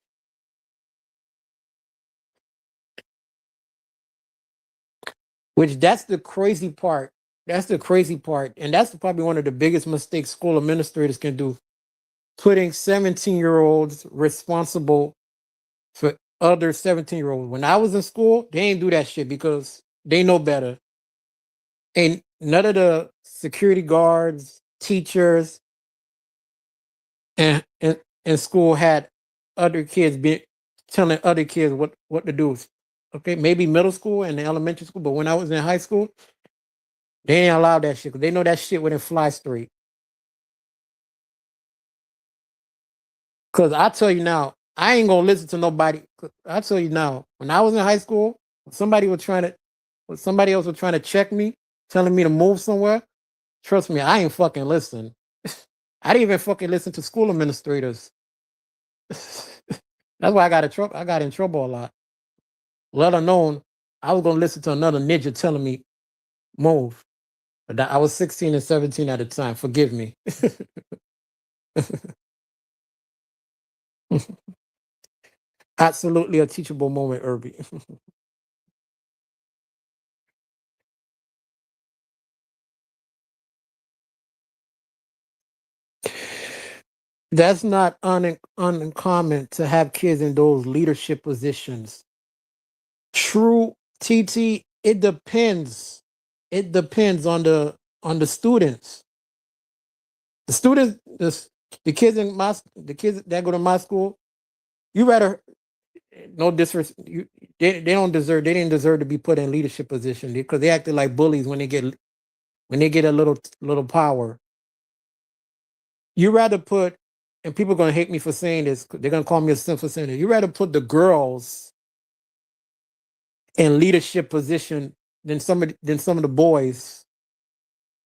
which that's the crazy part. That's the crazy part, and that's probably one of the biggest mistakes school administrators can do. Putting 17-year-olds responsible for other 17-year-olds. When I was in school, they ain't do that shit because they know better. And none of the security guards, teachers, and school had other kids be telling other kids what to do. Okay, maybe middle school and elementary school, but when I was in high school, they ain't allowed that shit because they know that shit wouldn't fly straight. Because I tell you now, I ain't gonna listen to nobody. 'Cause I tell you now, when I was in high school, when somebody else was trying to check me, telling me to move somewhere. Trust me, I ain't fucking listen. I didn't even fucking listen to school administrators. That's why I got in trouble. I got in trouble a lot. Let alone I was gonna listen to another ninja telling me move. But I was 16 and 17 at the time. Forgive me. Absolutely a teachable moment, Irby. That's not uncommon to have kids in those leadership positions. True, TT. It depends. It depends on the students. The students, the kids the kids that go to my school. You rather no disrespect. They don't deserve. They didn't deserve to be put in leadership position because they acted like bullies when they get a little power. You rather put, and people are gonna hate me for saying this. They're gonna call me a simp for saying it. You rather put the girls in leadership position than some of the boys,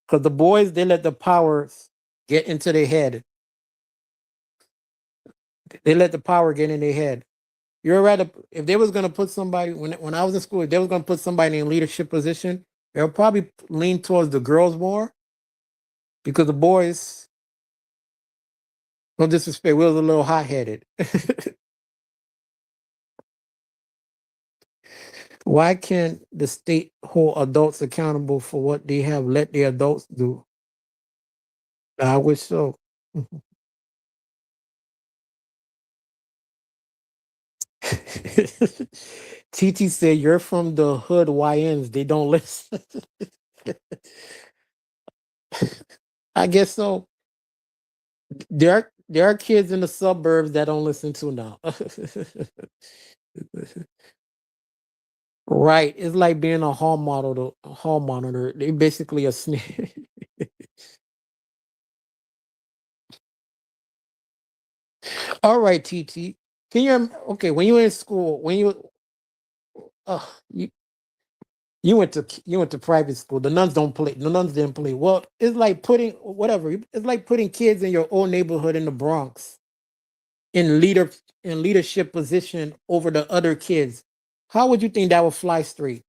because the boys they let the powers get into their head. They let the power get in their head. You're rather if they was gonna put somebody when I was in school, if they was gonna put somebody in leadership position, they'll probably lean towards the girls more because the boys, no disrespect, we was a little hot headed. Why can't the state hold adults accountable for what they have let the adults do? I wish so. TT said, "You're from the hood YNs. They don't listen." I guess so. There are kids in the suburbs that don't listen to now. Right. It's like being a hall model, a hall monitor. They basically a snitch. All right, TT. Can you okay, when you were in school, when you uh you, you went to private school, the nuns don't play, the nuns didn't play. Well, it's like putting whatever, it's like putting kids in your own neighborhood in the Bronx in leader in leadership position over the other kids. How would you think that would fly straight?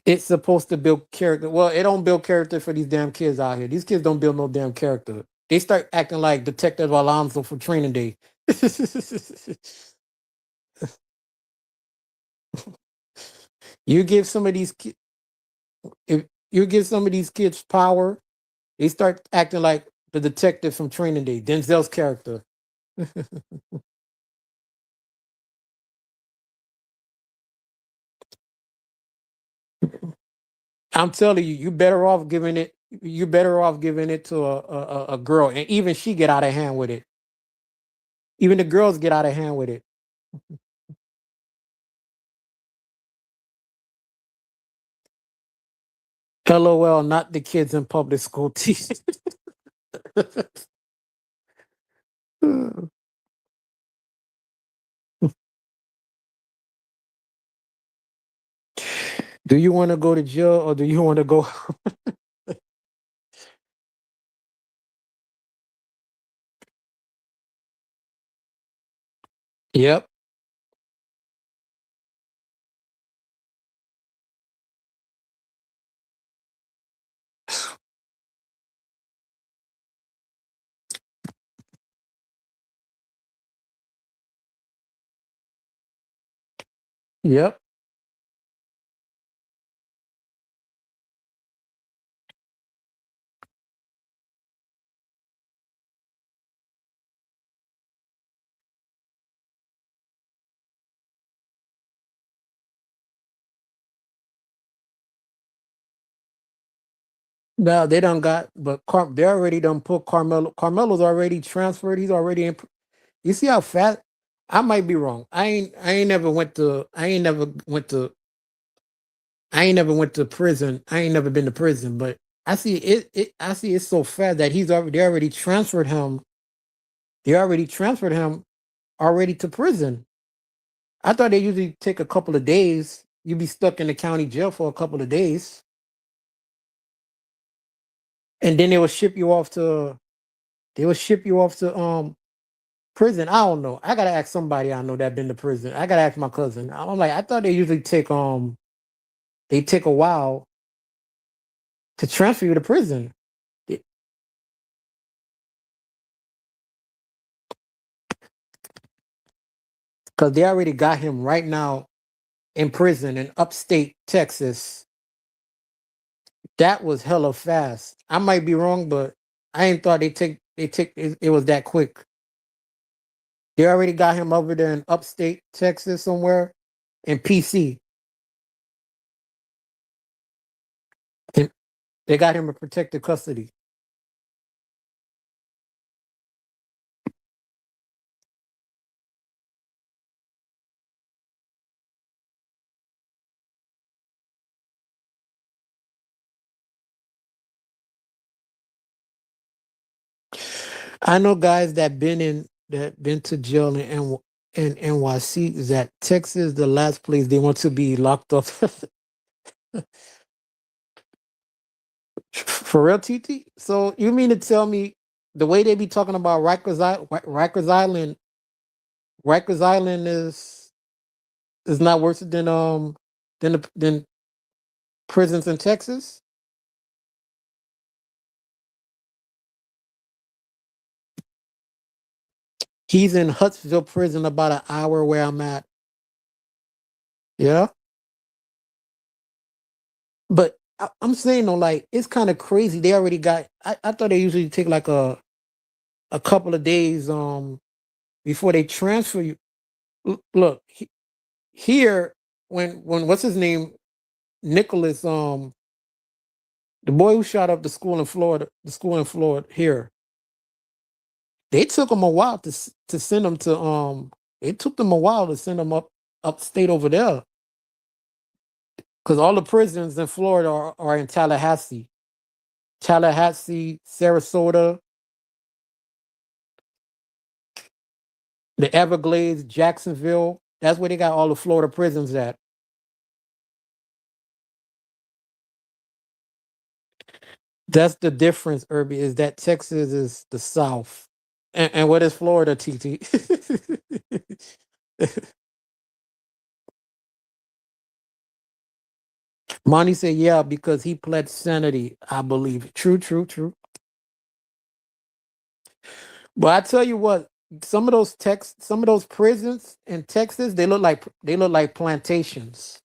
It's supposed to build character. Well, it don't build character for these damn kids out here. These kids don't build no damn character. They start acting like Detective Alonso for Training Day. you give some of these ki- if you give some of these kids power, they start acting like the detective from Training Day, Denzel's character. I'm telling you, you better off giving it. You better off giving it to a girl, and even she get out of hand with it. Even the girls get out of hand with it. LOL, not the kids in public school teaching. Do you want to go to jail or do you want to go? Yep, yep. Now they done got, but they already done put Carmelo. Carmelo's already transferred. He's already in. You see how fast? I might be wrong. I ain't never went to. I ain't never went to. I ain't never went to prison. I ain't never been to prison, but I see I see it's so fast that he's already. They already transferred him. They already transferred him already to prison. I thought they usually take a couple of days. You'd be stuck in the county jail for a couple of days, and then they would ship you off to. They would ship you off to prison. I don't know. I gotta ask somebody I know that been to prison. I gotta ask my cousin. I'm like, I thought they usually take they take a while to transfer you to prison because they already got him right now in prison in upstate Texas. That was hella fast. I might be wrong, but I ain't thought it was that quick. They already got him over there in upstate Texas somewhere in PC. And they got him in protective custody. I know guys that been to jail in NYC is that Texas is the last place they want to be locked up. For real, TT. So you mean to tell me the way they be talking about Rikers Island is not worse than prisons in Texas? He's in Huntsville prison, about an hour where I'm at. Yeah, but I'm saying though, like it's kind of crazy. They already got. I thought they usually take like a couple of days before they transfer you. Look here, when what's his name, Nicholas, the boy who shot up the school in Florida, here, they took him a while to send him to it took them a while to send him upstate over there, because all the prisons in Florida are in Tallahassee, Sarasota, the Everglades, Jacksonville. That's where they got all the Florida prisons at. That's the difference, Irby, is that Texas is the South. And what is Florida, TT? Monty said, yeah, because he pled sanity, I believe. True, true, true. But I tell you what, some of those prisons in Texas, they look like plantations.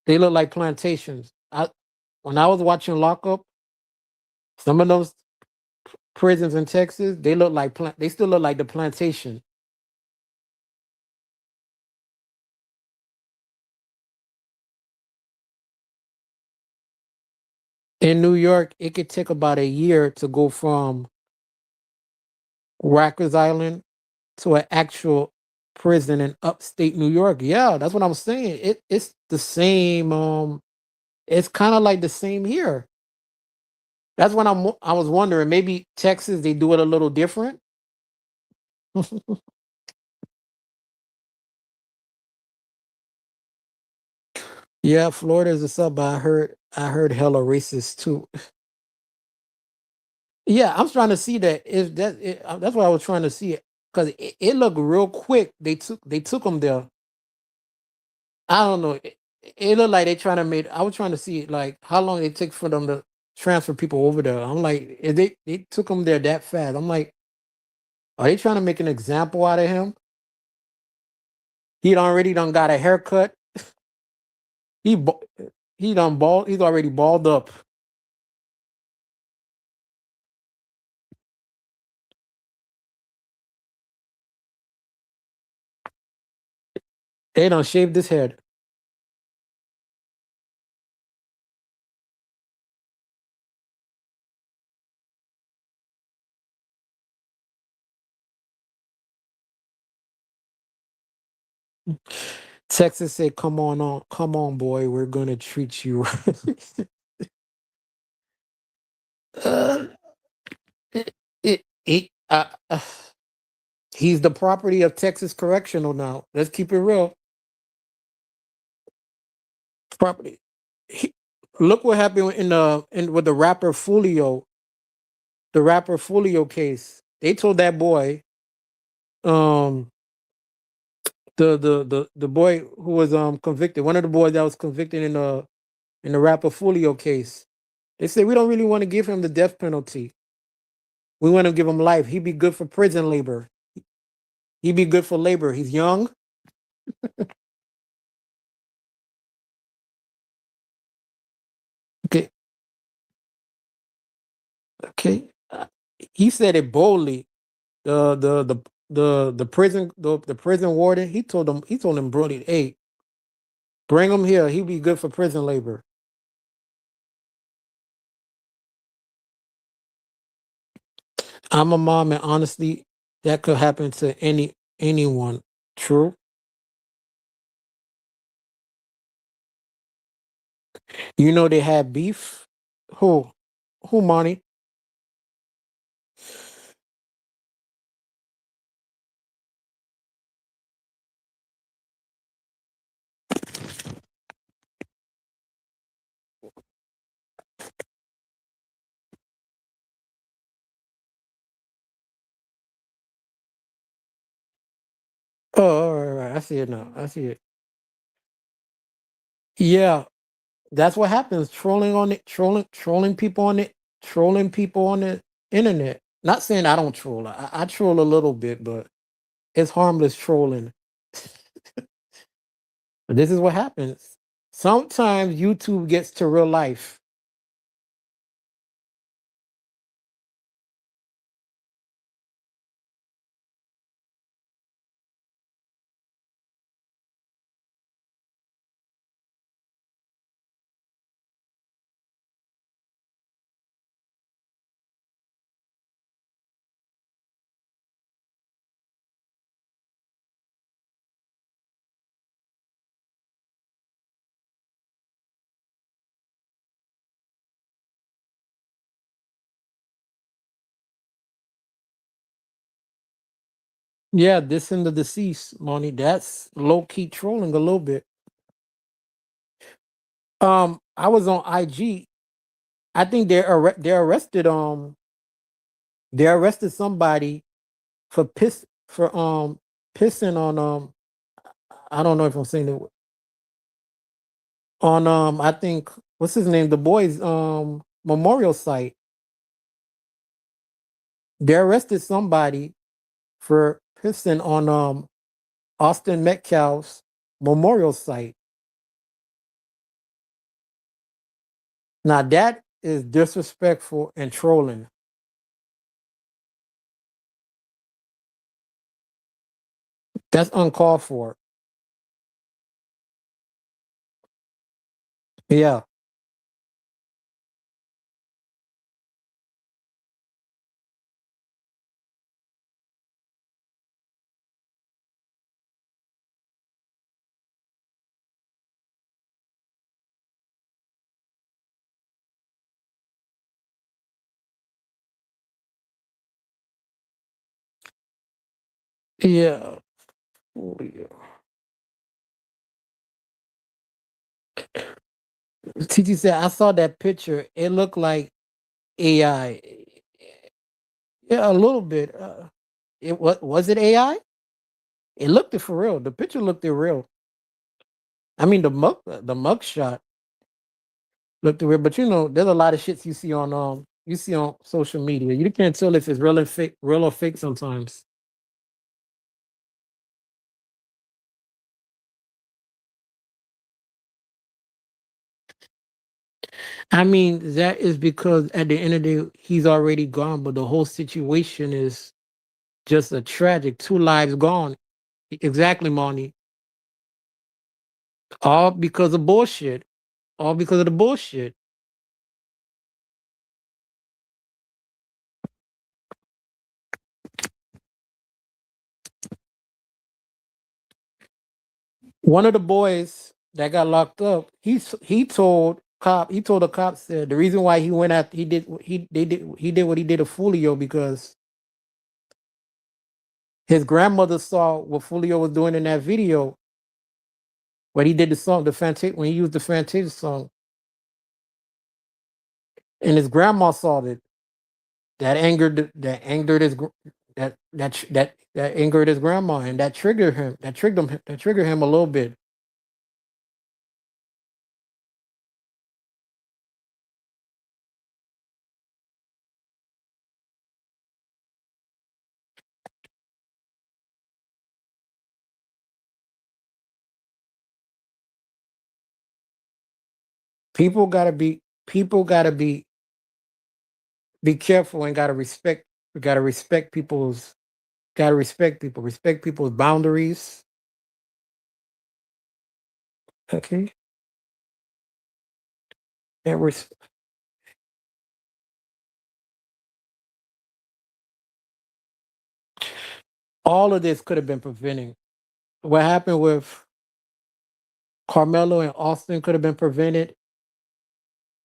They look like plantations. When I was watching Lockup, some of those prisons in Texas, they still look like the plantation. In New York, it could take about a year to go from Rikers Island to an actual prison in upstate New York. Yeah, that's what I'm saying. It's the same. It's kind of like the same here. That's when I was wondering, maybe Texas they do it a little different. Yeah, Florida is a sub. But I heard hella racist too. Yeah, I'm trying to see that. If that that's what I was trying to see, because it looked real quick. They took them there. I don't know. It looked like they trying to make. I was trying to see like how long it take for them to transfer people over there. I'm like, if they took them there that fast. I'm like, are they trying to make an example out of him? He already done got a haircut. He ba- he done bald. He's already balled up. They done shaved his head. Texas said, come on, boy, we're gonna treat you right." uh, it, he's the property of Texas Correctional now. Let's keep it real. Property. He, look what happened in with the rapper Fulio case. They told that boy, um, the boy who was convicted, one of the boys that was convicted in the rapper Fulio case. They said we don't really want to give him the death penalty. We want to give him life. He'd be good for prison labor. He'd be good for labor. He's young. Okay, okay. He said it boldly. The prison warden. He told him Brody, hey, bring him here. He'd be good for prison labor. I'm a mom, and honestly, that could happen to anyone. True. You know they had beef. Who? Who, Monty? Oh, all right, right. I see it now. I see it. Yeah, that's what happens. Trolling on it. Trolling people on it. Trolling people on the internet. Not saying I don't troll. I troll a little bit, but it's harmless trolling. But this is what happens. Sometimes YouTube gets to real life. Yeah, this and the deceased, money. That's low key trolling a little bit. I was on IG. I think they arrested somebody for pissing on I don't know if I'm saying it on I think what's his name, the boys memorial site. They arrested somebody for pissing on Austin Metcalf's memorial site. Now that is disrespectful and trolling. That's uncalled for. Yeah. Yeah. Oh, yeah. TT said I saw that picture. It looked like AI. Yeah, a little bit. It was it AI? It looked it for real. The picture looked it real. I mean the mug shot looked it real. But you know, there's a lot of shits you see on social media. You can't tell if it's real or fake sometimes. I mean, that is because at the end of the day, he's already gone, but the whole situation is just a tragic. Two lives gone. Exactly, Monty. All because of bullshit. All because of the bullshit. One of the boys that got locked up, he told the cops that the reason why he went after he did what he did to Fulio because his grandmother saw what Fulio was doing in that video when he did the song, the Fantasia when he used the Fantasia song, and his grandma saw it. That angered his that angered his grandma, and that triggered him. That triggered him a little bit. People gotta be careful and gotta respect. We gotta respect people's. Gotta respect people. Respect people's boundaries. Okay, and all of this could have been prevented. What happened with Carmelo and Austin could have been prevented.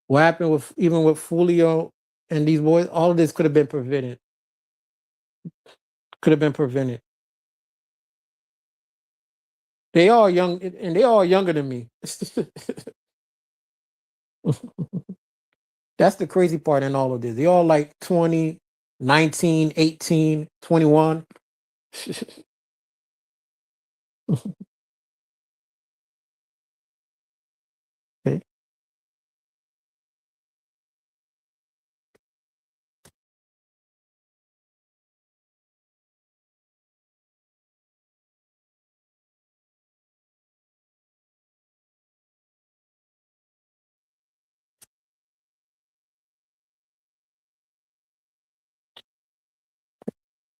What happened with even with Fulio and these boys, all of this could have been prevented. Could have been prevented. They all young and they all younger than me. That's the crazy part in all of this. They all like 20, 19, 18, 21. Okay.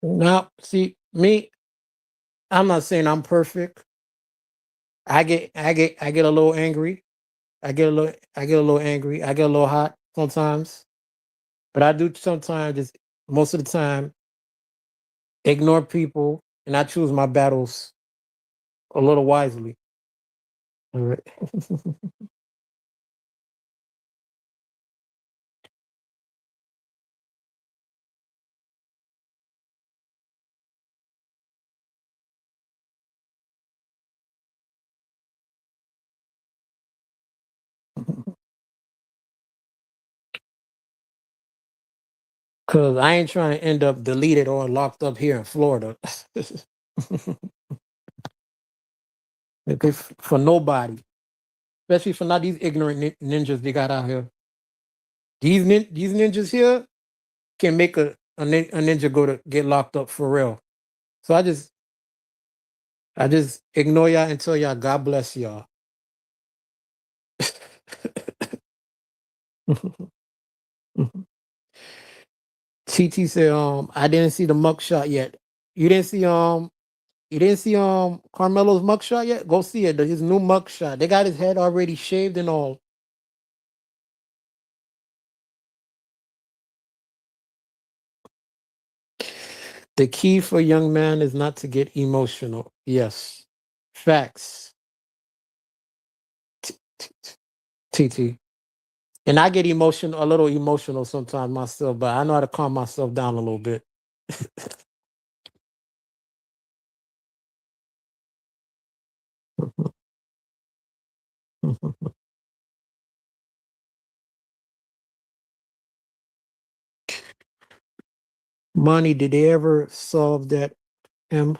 Now, see me. I'm not saying I'm perfect. I get a little angry. I get a little angry. I get a little hot sometimes. But I do sometimes just most of the time ignore people and I choose my battles a little wisely. All right. Cause I ain't trying to end up deleted or locked up here in Florida. For nobody, especially for not these ignorant ninjas they got out here. These ninjas here can make a ninja go to get locked up for real. So I just ignore y'all and tell y'all God bless y'all. TT said, I didn't see the mugshot yet. You didn't see Carmelo's mugshot yet? Go see it. His new mugshot. They got his head already shaved and all. The key for young man is not to get emotional. Yes. Facts. TT. And I get emotional, a little emotional sometimes myself, but I know how to calm myself down a little bit. Money, did they ever solve that M?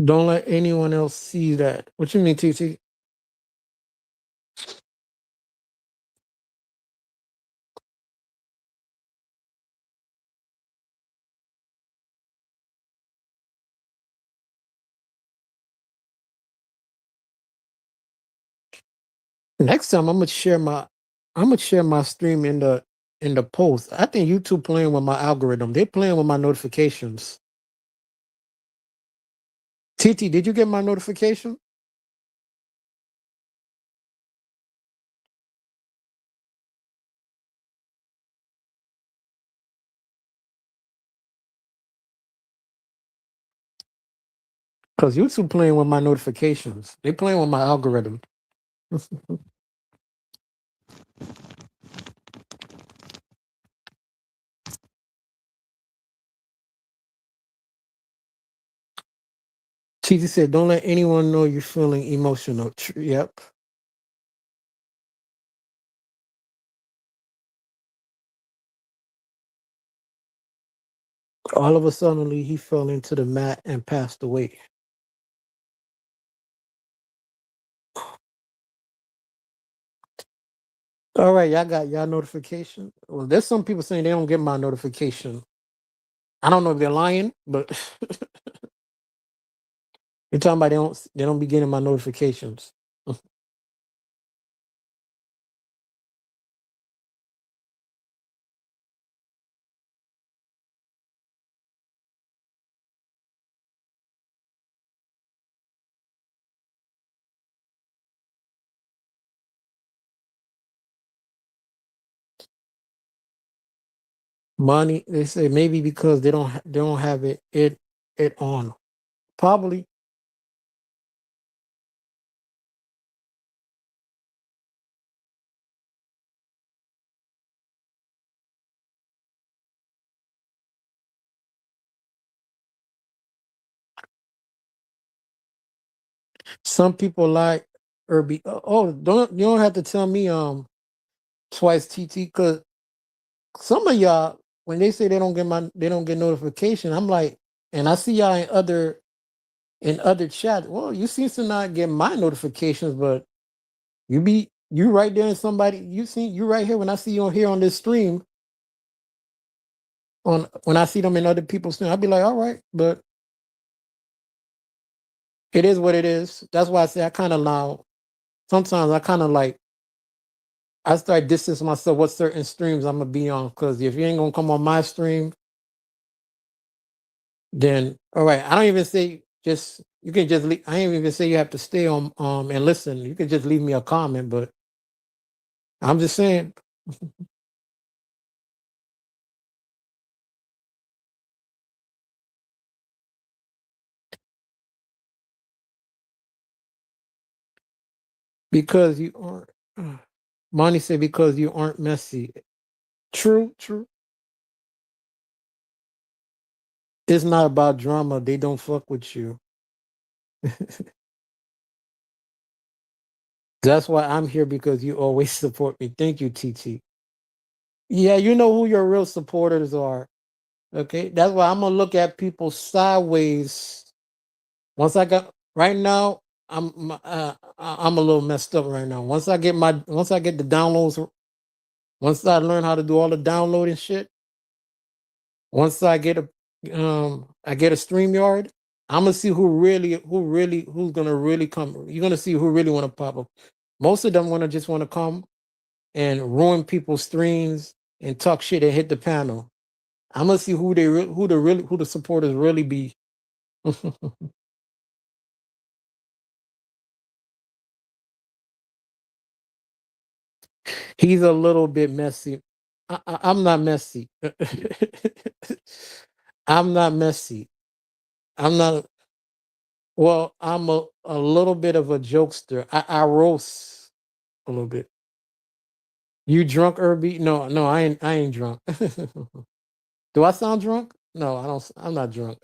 Don't let anyone else see that. What you mean, TT? Next time I'm gonna share my stream in the post. I think YouTube playing with my algorithm. They're playing with my notifications. TT, did you get my notification? Because YouTube playing with my notifications. They playing with my algorithm. TT said, "Don't let anyone know you're feeling emotional." Yep. All of a sudden, he fell into the mat and passed away. All right, y'all got y'all notification. Well, there's some people saying they don't get my notification. I don't know if they're lying, but you're talking about they don't be getting my notifications. Money, they say maybe because they don't have it on. Probably some people like or be oh don't you don't have to tell me twice TT because some of y'all when they say they don't get notification, I'm like, and I see y'all in other in other chats. Well, you seem to not get my notifications, but you right there and somebody you right here when I see you on here on this stream on when I see them in other people's stream, I'll be like, all right, but it is what it is. That's why I say I kind of allow. Sometimes I kind of like I start distancing myself what certain streams I'm gonna be on because if you ain't gonna come on my stream, then all right. I don't even say just you can just leave, I ain't even say you have to stay on and listen. You can just leave me a comment, but I'm just saying because you aren't. Monty said because you aren't messy. True, true. It's not about drama. They don't fuck with you. That's why I'm here because you always support me. Thank you, TT. Yeah, you know who your real supporters are. Okay, that's why I'm gonna look at people sideways. Once I got right now, I'm a little messed up right now. Once I get the downloads, once I learn how to do all the downloading shit, once I get a StreamYard, I'm gonna see who's gonna really come. You're gonna see who really want to pop up. Most of them want to come and ruin people's streams and talk shit and hit the panel. I'm gonna see who the supporters really be. He's a little bit messy. I'm not messy. I'm not messy. I'm not. Well, I'm a little bit of a jokester. I roast a little bit. You drunk, Irby? No, no, I ain't drunk. Do I sound drunk? No, I don't. I'm not drunk.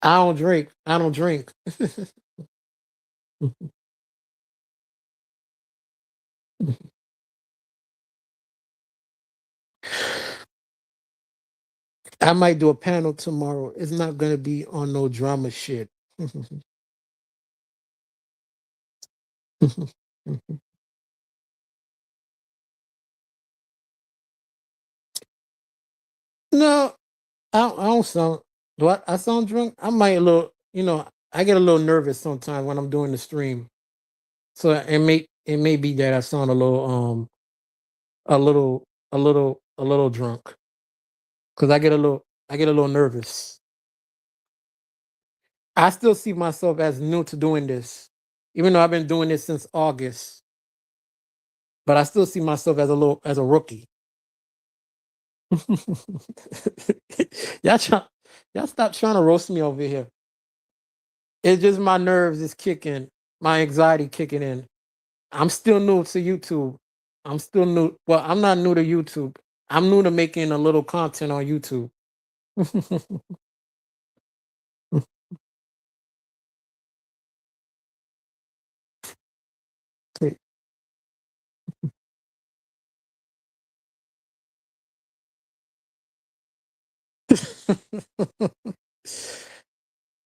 I don't drink. I don't drink. I might do a panel tomorrow. It's not gonna be on no drama shit. No, I don't sound. Do I sound drunk? I might a little. I get a little nervous sometimes when I'm doing the stream. So it may be that I sound a little a little drunk because I get a little nervous. I still see myself as new to doing this, even though I've been doing this since August. But I still see myself as a rookie. y'all try, y'all stop trying to roast me over here. It's just my nerves is kicking, my anxiety kicking in. I'm still new to YouTube. I'm still new. Well, I'm not new to YouTube. I'm new to making a little content on YouTube.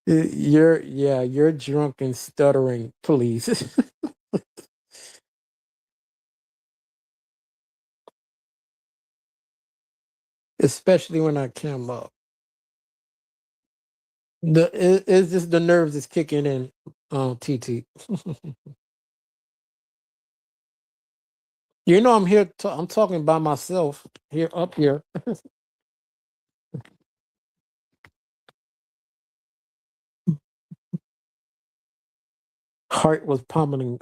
You're drunk and stuttering, please. Especially when I came up. It's just the nerves is kicking in, TT. I'm here. I'm talking by myself here up here. Heart was pummeling.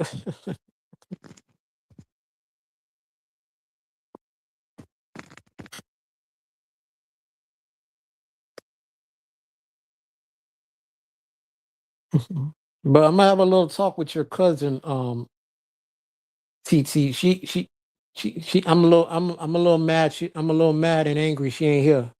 But I'm gonna have a little talk with your cousin, TT. She. I'm a little mad. I'm a little mad and angry. She ain't here.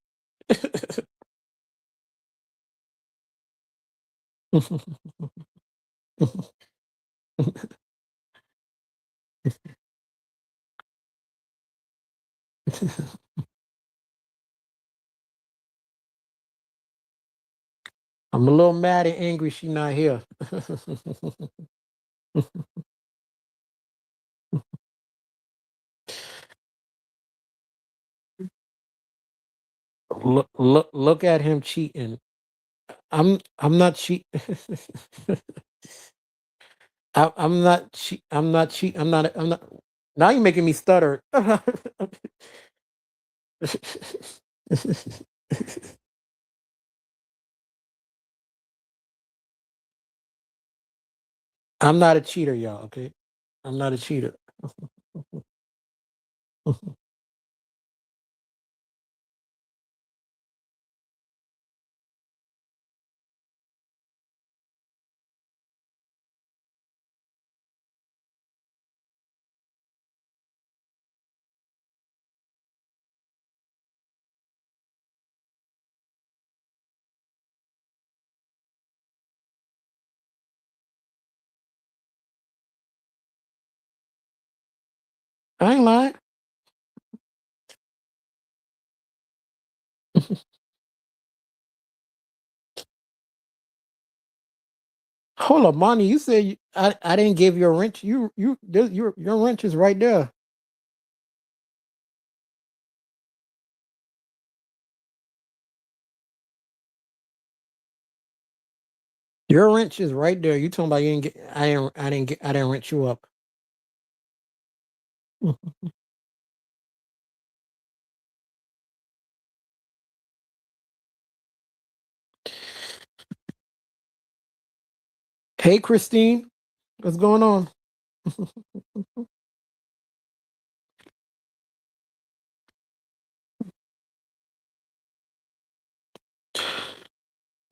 I'm a little mad and angry she not here. Look at him cheating. I'm not cheat. I'm not cheat. I'm not cheat. I'm not. Now you're making me stutter. I'm not a cheater, y'all. Okay, I'm not a cheater. I ain't lying. Hold up, Monty. You said I didn't give you a wrench. Your wrench is right there. Your wrench is right there. You talking about you didn't get? I didn't wrench you up. Hey, Christine, what's going on?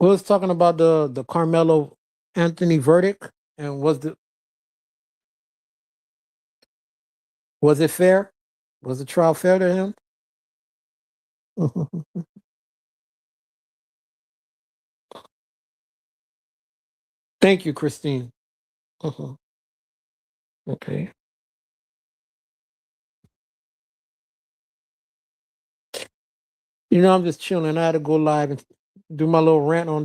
We was talking about the Carmelo Anthony verdict, and was it fair? Was the trial fair to him? Thank you, Christine. Mhm. Okay. I'm just chilling. I had to go live and do my little rant on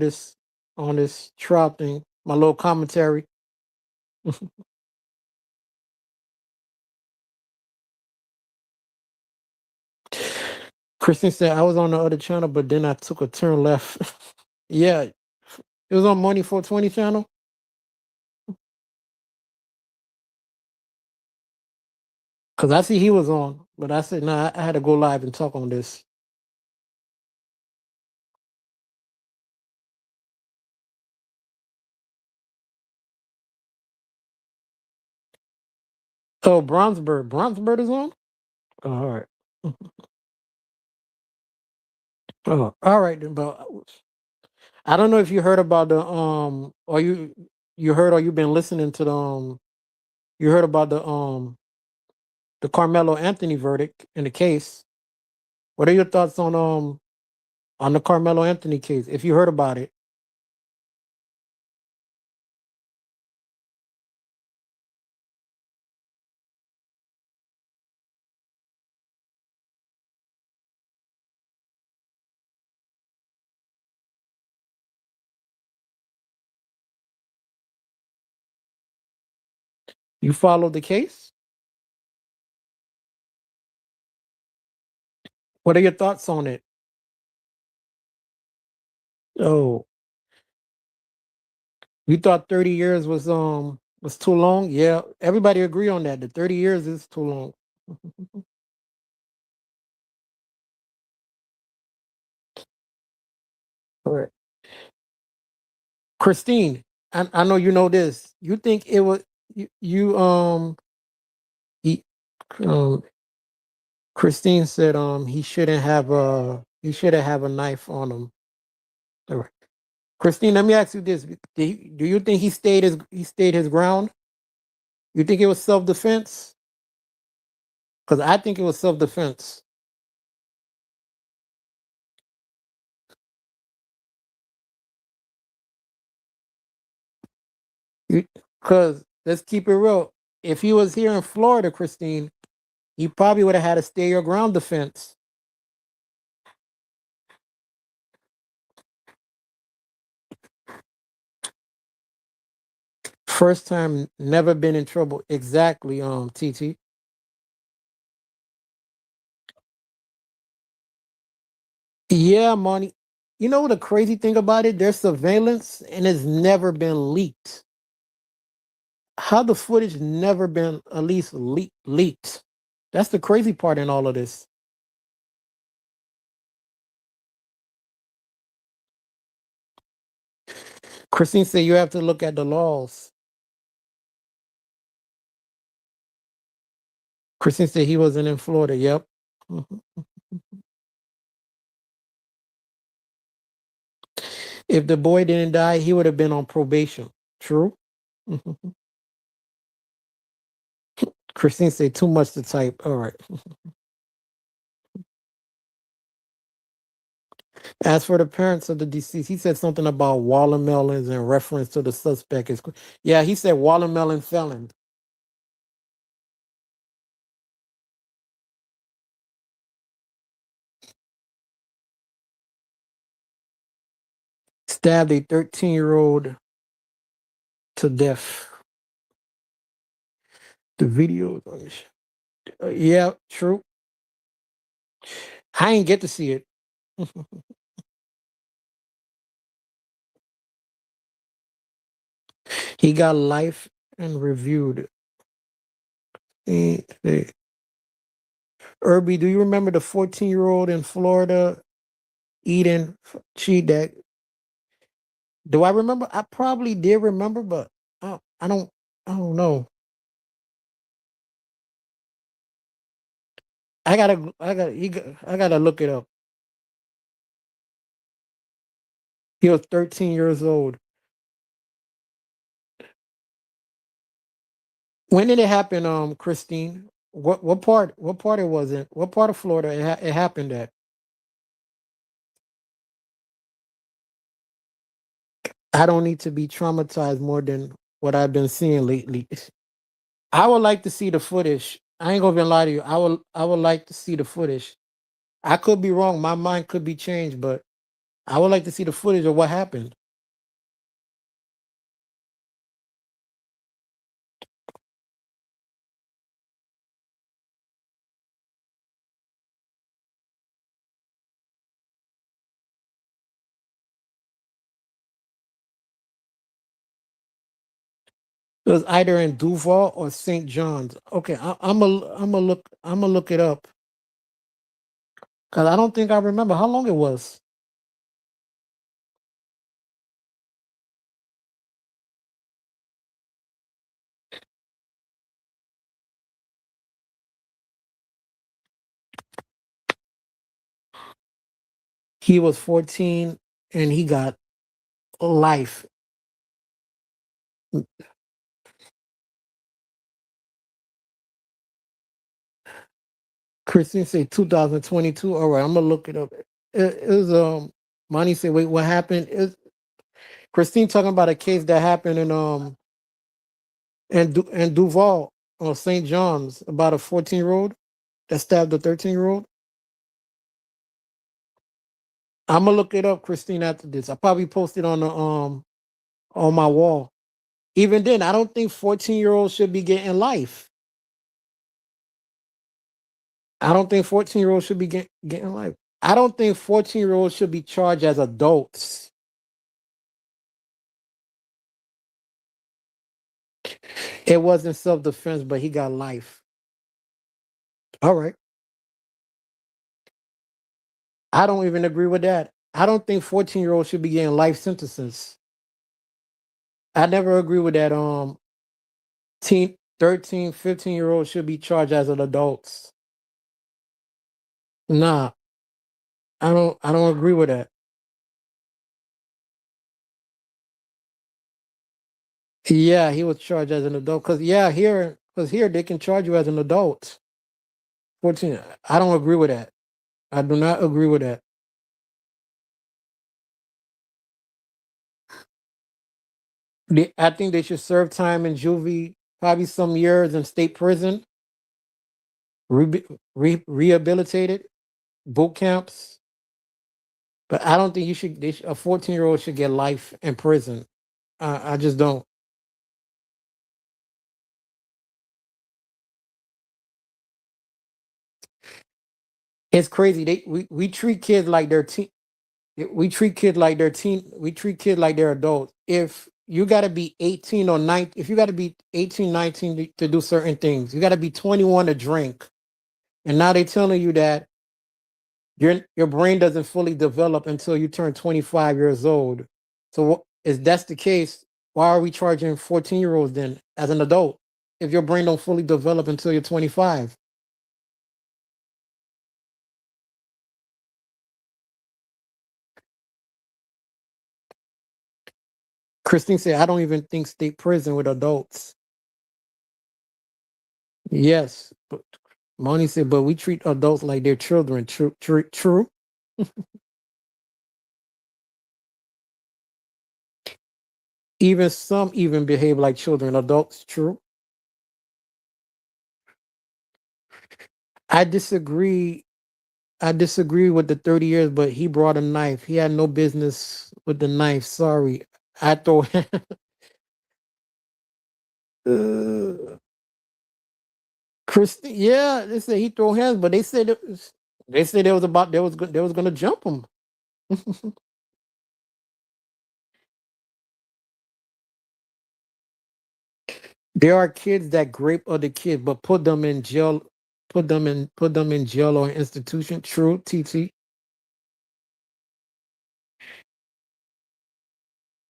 this trial thing. My little commentary. Christine said I was on the other channel, but then I took a turn left. Yeah, it was on Money 420 channel. Cause I see he was on, but I said nah. I had to go live and talk on this. Oh, Bronzebird is on. Oh, all right. Oh, all right then. But I don't know if you heard about or you heard or you've been listening to you heard about the Carmelo Anthony verdict in the case. What are your thoughts on the Carmelo Anthony case? If you heard about it, you followed the case. What are your thoughts on it? Oh, you thought 30 years was too long? Yeah, everybody agree on that. The 30 years is too long. Correct. Christine, I know you know this. You think it was you he, um Christine said he shouldn't have a knife on him. All right. Christine, let me ask you this: do you think he stayed his ground? You think it was self defense? Because I think it was self defense. Because let's keep it real. If he was here in Florida, Christine, he probably would have had a stay your ground defense. First time, never been in trouble. Exactly, TT. Yeah, money. You know what the crazy thing about it? There's surveillance and it's never been leaked. How the footage never been at least leaked? That's the crazy part in all of this. Christine said you have to look at the laws. Christine said he wasn't in Florida. Yep. Mhm. If the boy didn't die, he would have been on probation. True. Mhm. Christine said too much to type. All right. As for the parents of the deceased, he said something about watermelons in reference to the suspect. Yeah, he said watermelon felon. Stabbed a 13-year-old to death. The video. Yeah, true. I ain't get to see it. He got life and reviewed. Irby, do you remember the 14-year-old in Florida eating cheat that? Do I remember? I probably did remember, but I don't. I don't know. I gotta look it up. He was 13 years old. When did it happen, Christine? What part? What part it was in? What part of Florida it happened at? I don't need to be traumatized more than what I've been seeing lately. I would like to see the footage. I ain't gonna even lie to you. I would like to see the footage. I could be wrong. My mind could be changed, but I would like to see the footage of what happened. It was either in Duval or St. John's. Okay, I'm a look it up because I don't think I remember how long it was. He was 14 and he got life. Christine said 2022. All right, I'm gonna look it up. It was Monty said, wait, what happened? Christine talking about a case that happened in Duval or St. John's about a 14-year-old that stabbed a 13-year-old. I'm gonna look it up, Christine, after this. I probably posted on my wall. Even then, I don't think 14-year-olds should be getting life. I don't think 14-year-olds should be getting life. I don't think 14-year-olds should be charged as adults. It wasn't self defense, but he got life. All right. I don't even agree with that. I don't think 14-year-olds should be getting life sentences. I never agree with that. 13, 15-year-olds should be charged as an adults. Nah, I don't agree with that. Yeah, he was charged as an adult. Cause here they can charge you as an adult. 14. I don't agree with that. I do not agree with that. I think they should serve time in juvie, probably some years in state prison, rehabilitated, boot camps. But I don't think a 14-year-old should get life in prison. I just don't. It's crazy. We treat kids like they're we treat kids like they're adults. If you got to be 18 or 19, if you got to be 18, 19 to do certain things, you got to be 21 to drink. And now they're telling you that your brain doesn't fully develop until you turn 25 years old. So if that's the case, why are we charging 14-year-olds then as an adult if your brain don't fully develop until you're 25? Christine said, I don't even think state prison with adults. Yes. But Moni said, but we treat adults like they're children. True, true, true. Even some even behave like children. Adults, true. I disagree. I disagree with the 30 years, but he brought a knife. He had no business with the knife. Sorry. I thought uh, Christine, yeah, they said he throw hands, but they said they was gonna jump him. There are kids that grape other kids, but put them in jail or institution. True, TT.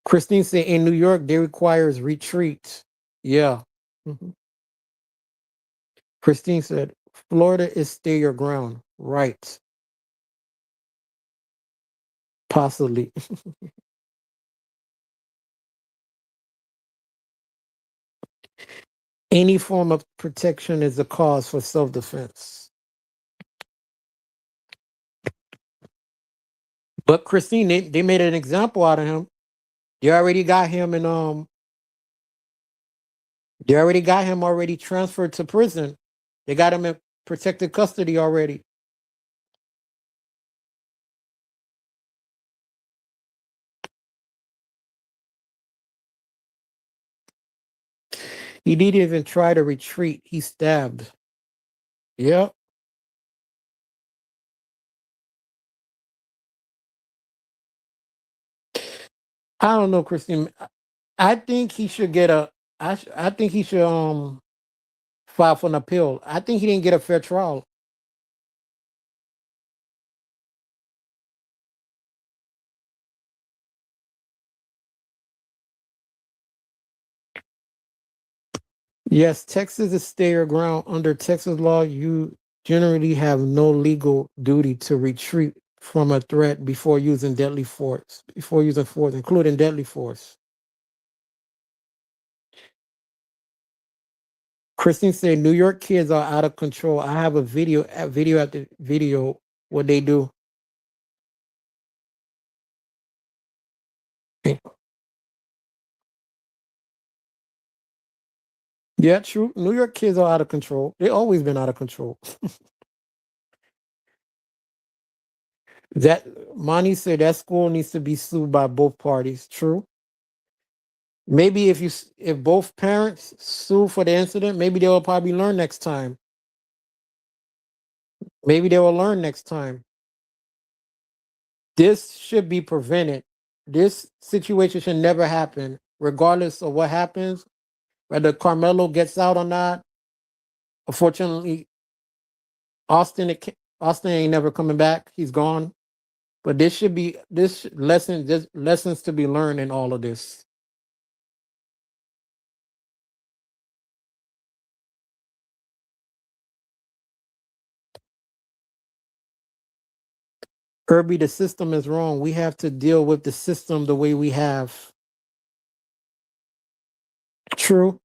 Christine said in New York they requires retreats. Yeah. Mhm. Christine said Florida is stay your ground. Right. Possibly. Any form of protection is a cause for self defense. But Christine, they made an example out of him. They already got him in they already got him already transferred to prison. They got him in protected custody already. He didn't even try to retreat. He stabbed. Yep. I don't know, Christine. I think he should get a. I think he should file for an appeal. I think he didn't get a fair trial. Yes, Texas is stay your ground. Under Texas law, you generally have no legal duty to retreat from a threat before using deadly force. Before using force, including deadly force. Christine said, "New York kids are out of control. I have video after video, what they do." Yeah, true. New York kids are out of control. They always been out of control. That Monty said that school needs to be sued by both parties. True. Maybe if both parents sue for the incident, maybe they will probably learn next time. Maybe they will learn next time. This should be prevented. This situation should never happen, regardless of what happens, whether Carmelo gets out or not. Unfortunately, Austin ain't never coming back. He's gone. But this should be this lessons to be learned in all of this. Irby, the system is wrong. We have to deal with the system the way we have. True.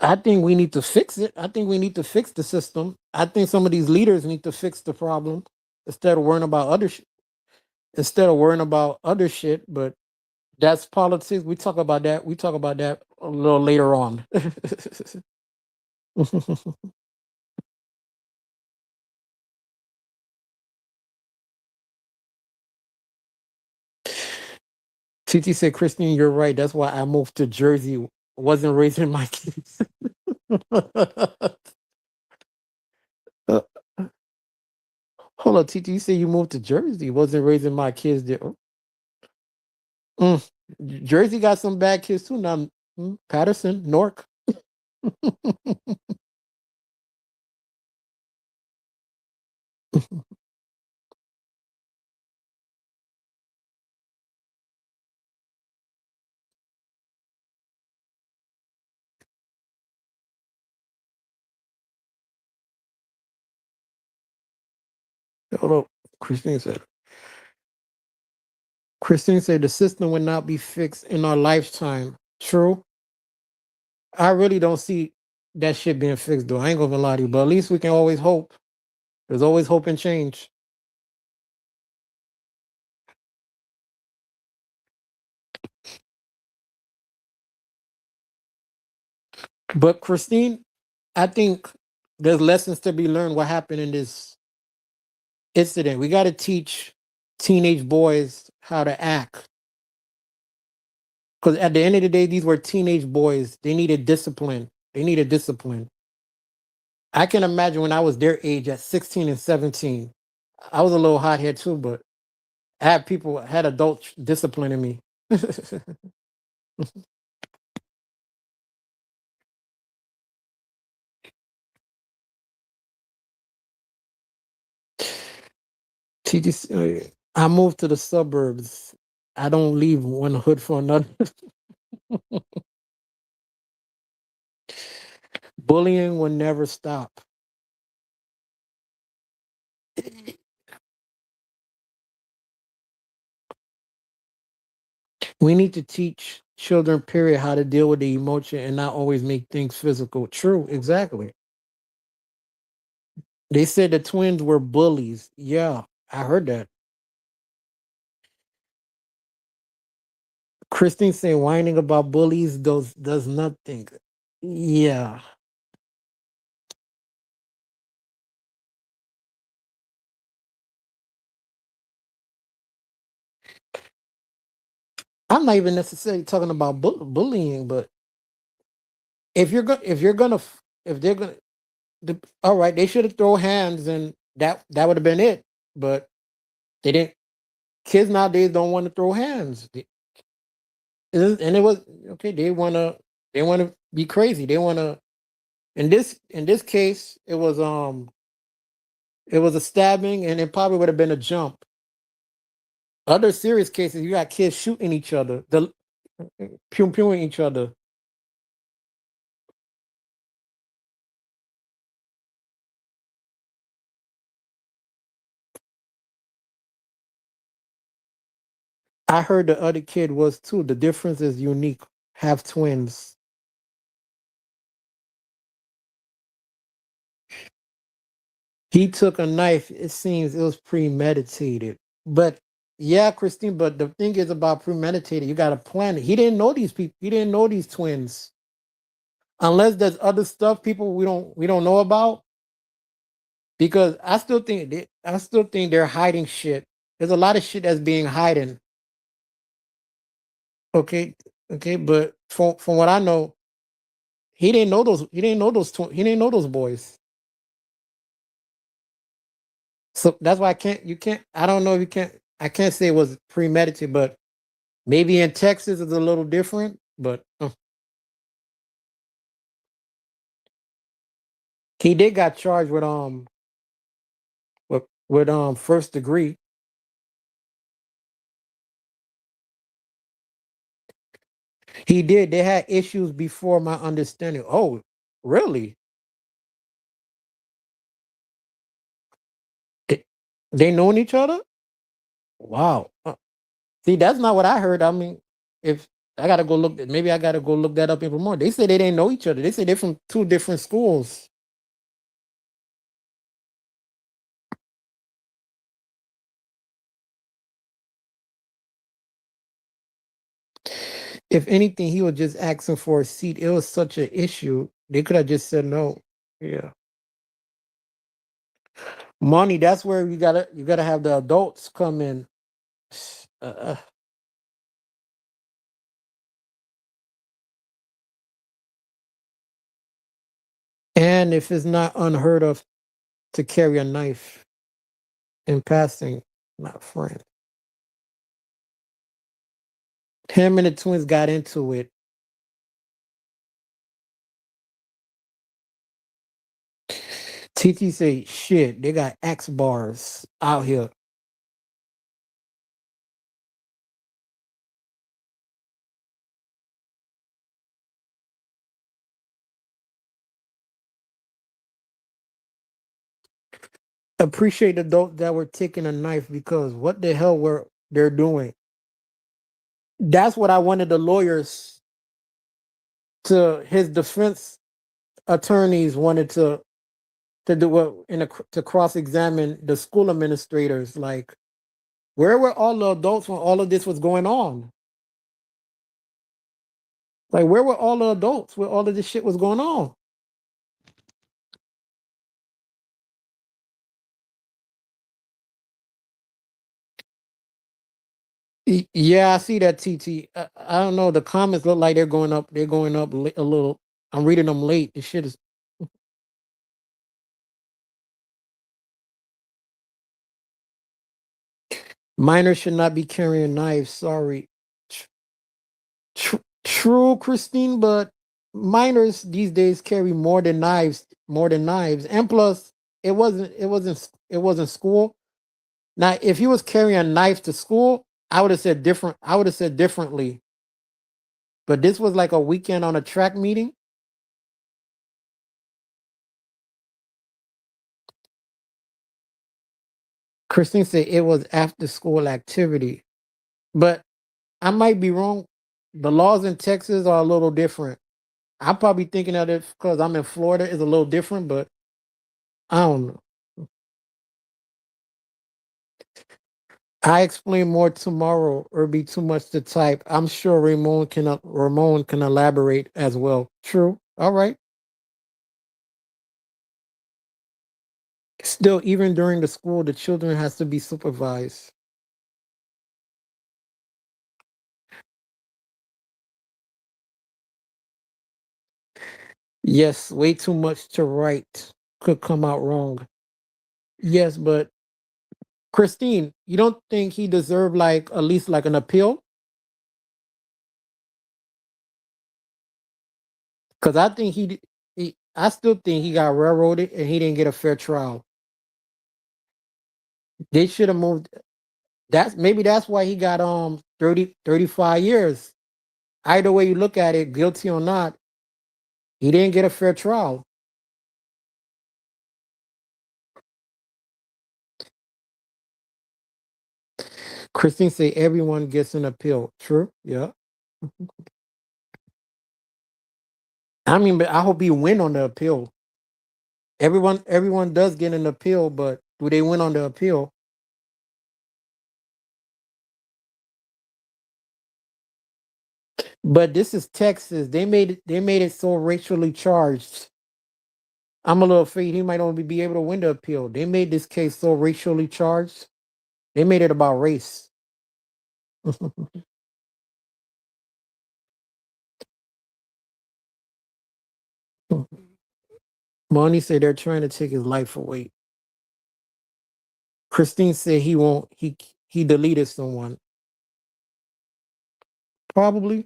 I think we need to fix it. I think we need to fix the system. I think some of these leaders need to fix the problem instead of worrying about instead of worrying about other shit. But that's politics. We talk about that. We talk about that a little later on. TT said, Christine, you're right. That's why I moved to Jersey. Wasn't raising my kids. Uh, Hold on, TT. You said you moved to Jersey. Wasn't raising my kids there. Mm. Jersey got some bad kids too. Now, Patterson, Newark. Hold up. Christine said. Christine said the system will not be fixed in our lifetime. True. I really don't see that shit being fixed though. I ain't gonna lie to you, but at least we can always hope. There's always hope and change. But Christine, I think there's lessons to be learned. What happened in this incident? We got to teach teenage boys how to act. Because at the end of the day, these were teenage boys. They needed discipline. They needed discipline. I can imagine when I was their age at 16 and 17. I was a little hot here too, but I had people, had adults disciplining me. TTC, I moved to the suburbs. I don't leave one hood for another. Bullying will never stop. We need to teach children, period, how to deal with the emotion and not always make things physical. True, exactly. They said the twins were bullies. Yeah, I heard that. Christine saying whining about bullies does nothing. Yeah. I'm not even necessarily talking about bullying, but if they're gonna all right, they should have thrown hands and that would have been it. But they didn't. Kids nowadays don't want to throw hands. And it was okay. They wanna be crazy. They wanna in this case it was a stabbing and it probably would have been a jump. Other serious cases, you got kids shooting each other, the pew pewing each other. I heard the other kid was too. The difference is unique. Have twins. He took a knife. It seems it was premeditated. But yeah, Christine, but the thing is about premeditated, you got to plan it. He didn't know these people. He didn't know these twins. Unless there's other stuff people we don't know about. Because I still think they're hiding shit. There's a lot of shit that's being hidden. Okay, okay, but from what I know, he didn't know those boys. So that's why I don't know if you can't I can't say it was premeditated, but maybe in Texas it's a little different. But he did got charged with first degree. He did. They had issues before my understanding. Oh, really? They, they known each other? Wow. See, that's not what I heard. I mean, if I gotta go look, maybe I gotta go look that up even more. They say they didn't know each other. They say they're from two different schools. If anything, he was just asking for a seat. It was such an issue. They could have just said no. Yeah, money. That's where you gotta have the adults come in. Uh, And if it's not unheard of to carry a knife in passing, not friend. Him and the twins got into it. TT say, shit, they got X bars out here. Appreciate the adults that were taking a knife because what the hell were they're doing? That's what I wanted the lawyers to his defense attorneys wanted to do what to cross examine the school administrators. Like, where were all the adults when all of this was going on? Like, where were all the adults when all of this shit was going on? Yeah, I see that, TT. I don't know. The comments look like they're going up. They're going up a little. I'm reading them late. This shit is minors should not be carrying knives. Sorry. True, Christine, but minors these days carry more than knives. And plus, it wasn't school. Now, if he was carrying a knife to school, I would have said different. I would have said differently. But this was like a weekend on a track meeting. Christine said it was after school activity. But I might be wrong. The laws in Texas are a little different. I'm probably thinking of it because I'm in Florida is a little different, but I don't know. I explain more tomorrow or be too much to type. I'm sure Ramon can elaborate as well. True. All right. Still, even during the school, the children has to be supervised. Yes, way too much to write could come out wrong. Yes, but Christine, you don't think he deserved like at least like an appeal? Because I think I still think he got railroaded and he didn't get a fair trial. They should have moved. That's why he got 35 years. Either way you look at it, guilty or not, he didn't get a fair trial. Christine say everyone gets an appeal. True. Yeah. I mean, but I hope he win on the appeal. Everyone does get an appeal, but do they win on the appeal? But this is Texas. They made it so racially charged. I'm a little afraid he might only be able to win the appeal. They made this case so racially charged. They made it about race. Monty said they're trying to take his life away. Christine said he won't. He deleted someone. Probably.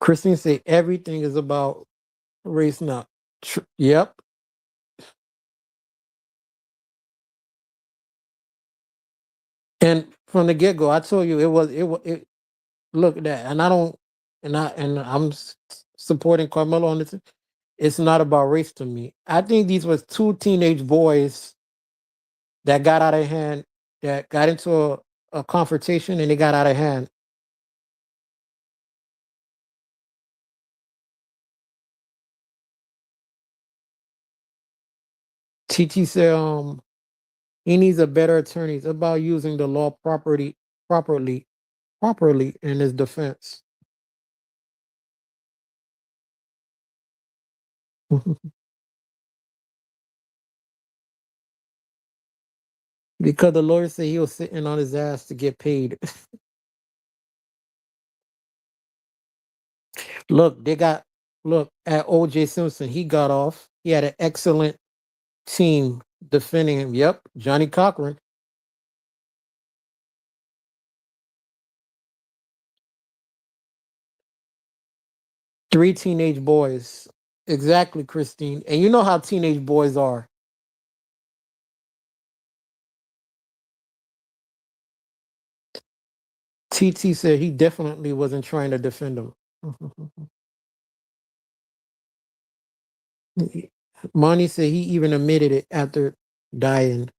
Christine said everything is about race now. Yep. And from the get go, I told you it. Look at that, and I don't, and I'm supporting Carmelo on this. It's not about race to me. I think these was two teenage boys that got out of hand, that got into a confrontation, and they got out of hand. TT said, he needs a better attorney. It's about using the law properly, properly in his defense. Because the lawyer said he was sitting on his ass to get paid. Look, they got look at OJ Simpson. He got off. He had an excellent team defending him. Yep, Johnny Cochran. Three teenage boys. Exactly, Christine. And you know how teenage boys are. TT said he definitely wasn't trying to defend him. Monty said he even admitted it after dying.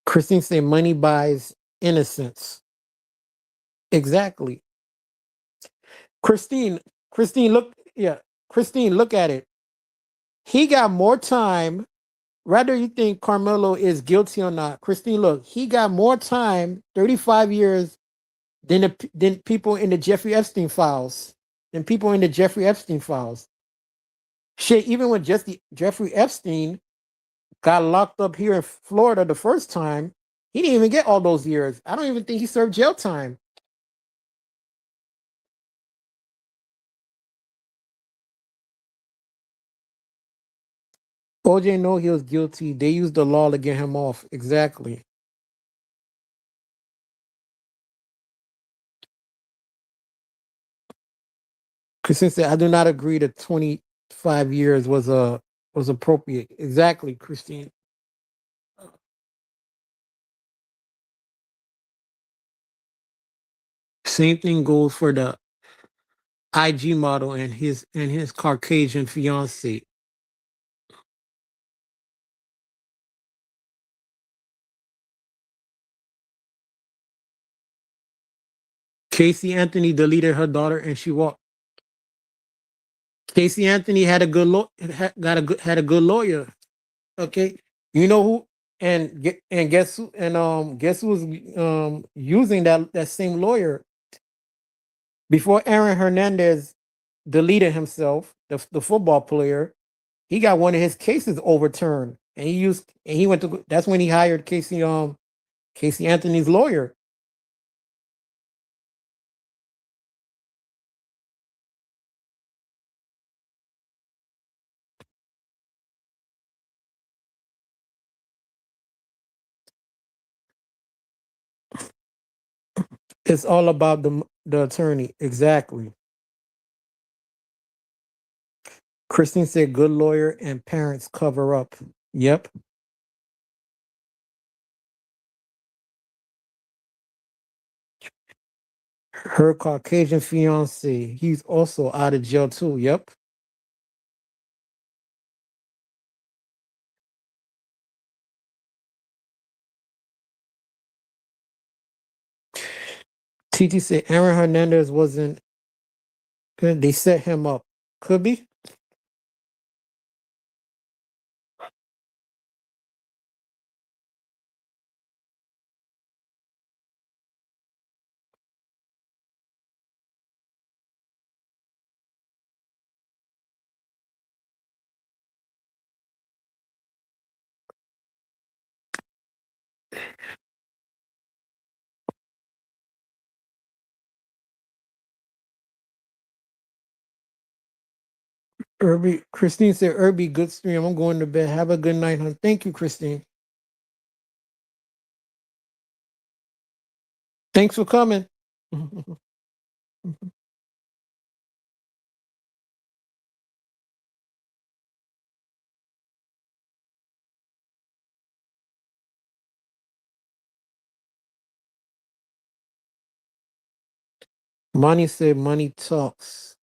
Christine said money buys innocence. Exactly. Christine, Christine, look, yeah, Christine, look at it. He got more time. Whether you think Carmelo is guilty or not, Christine, look, he got more time, 35 years, than people in the Jeffrey Epstein files. Than people in the Jeffrey Epstein files. Shit, even when Jeffrey Epstein got locked up here in Florida the first time, he didn't even get all those years. I don't even think he served jail time. OJ know he was guilty. They used the law to get him off. Exactly. Christine said, I do not agree that 25 years was appropriate. Exactly, Christine. Same thing goes for the IG model and his Caucasian fiance. Casey Anthony deleted her daughter and she walked. Casey Anthony had a good had a good lawyer. Okay, you know who and guess who was using that same lawyer before Aaron Hernandez deleted himself, the football player. He got one of his cases overturned, and he went to. That's when he hired Casey Anthony's lawyer. It's all about the attorney. Exactly. Christine said, "Good lawyer and parents cover up." Yep. Her Caucasian fiance. He's also out of jail too. Yep. TT said Aaron Hernandez wasn't good. They set him up. Could be. Irby, Christine said, Irby, good stream. I'm going to bed. Have a good night, hon. Thank you, Christine. Thanks for coming. Money said, money talks.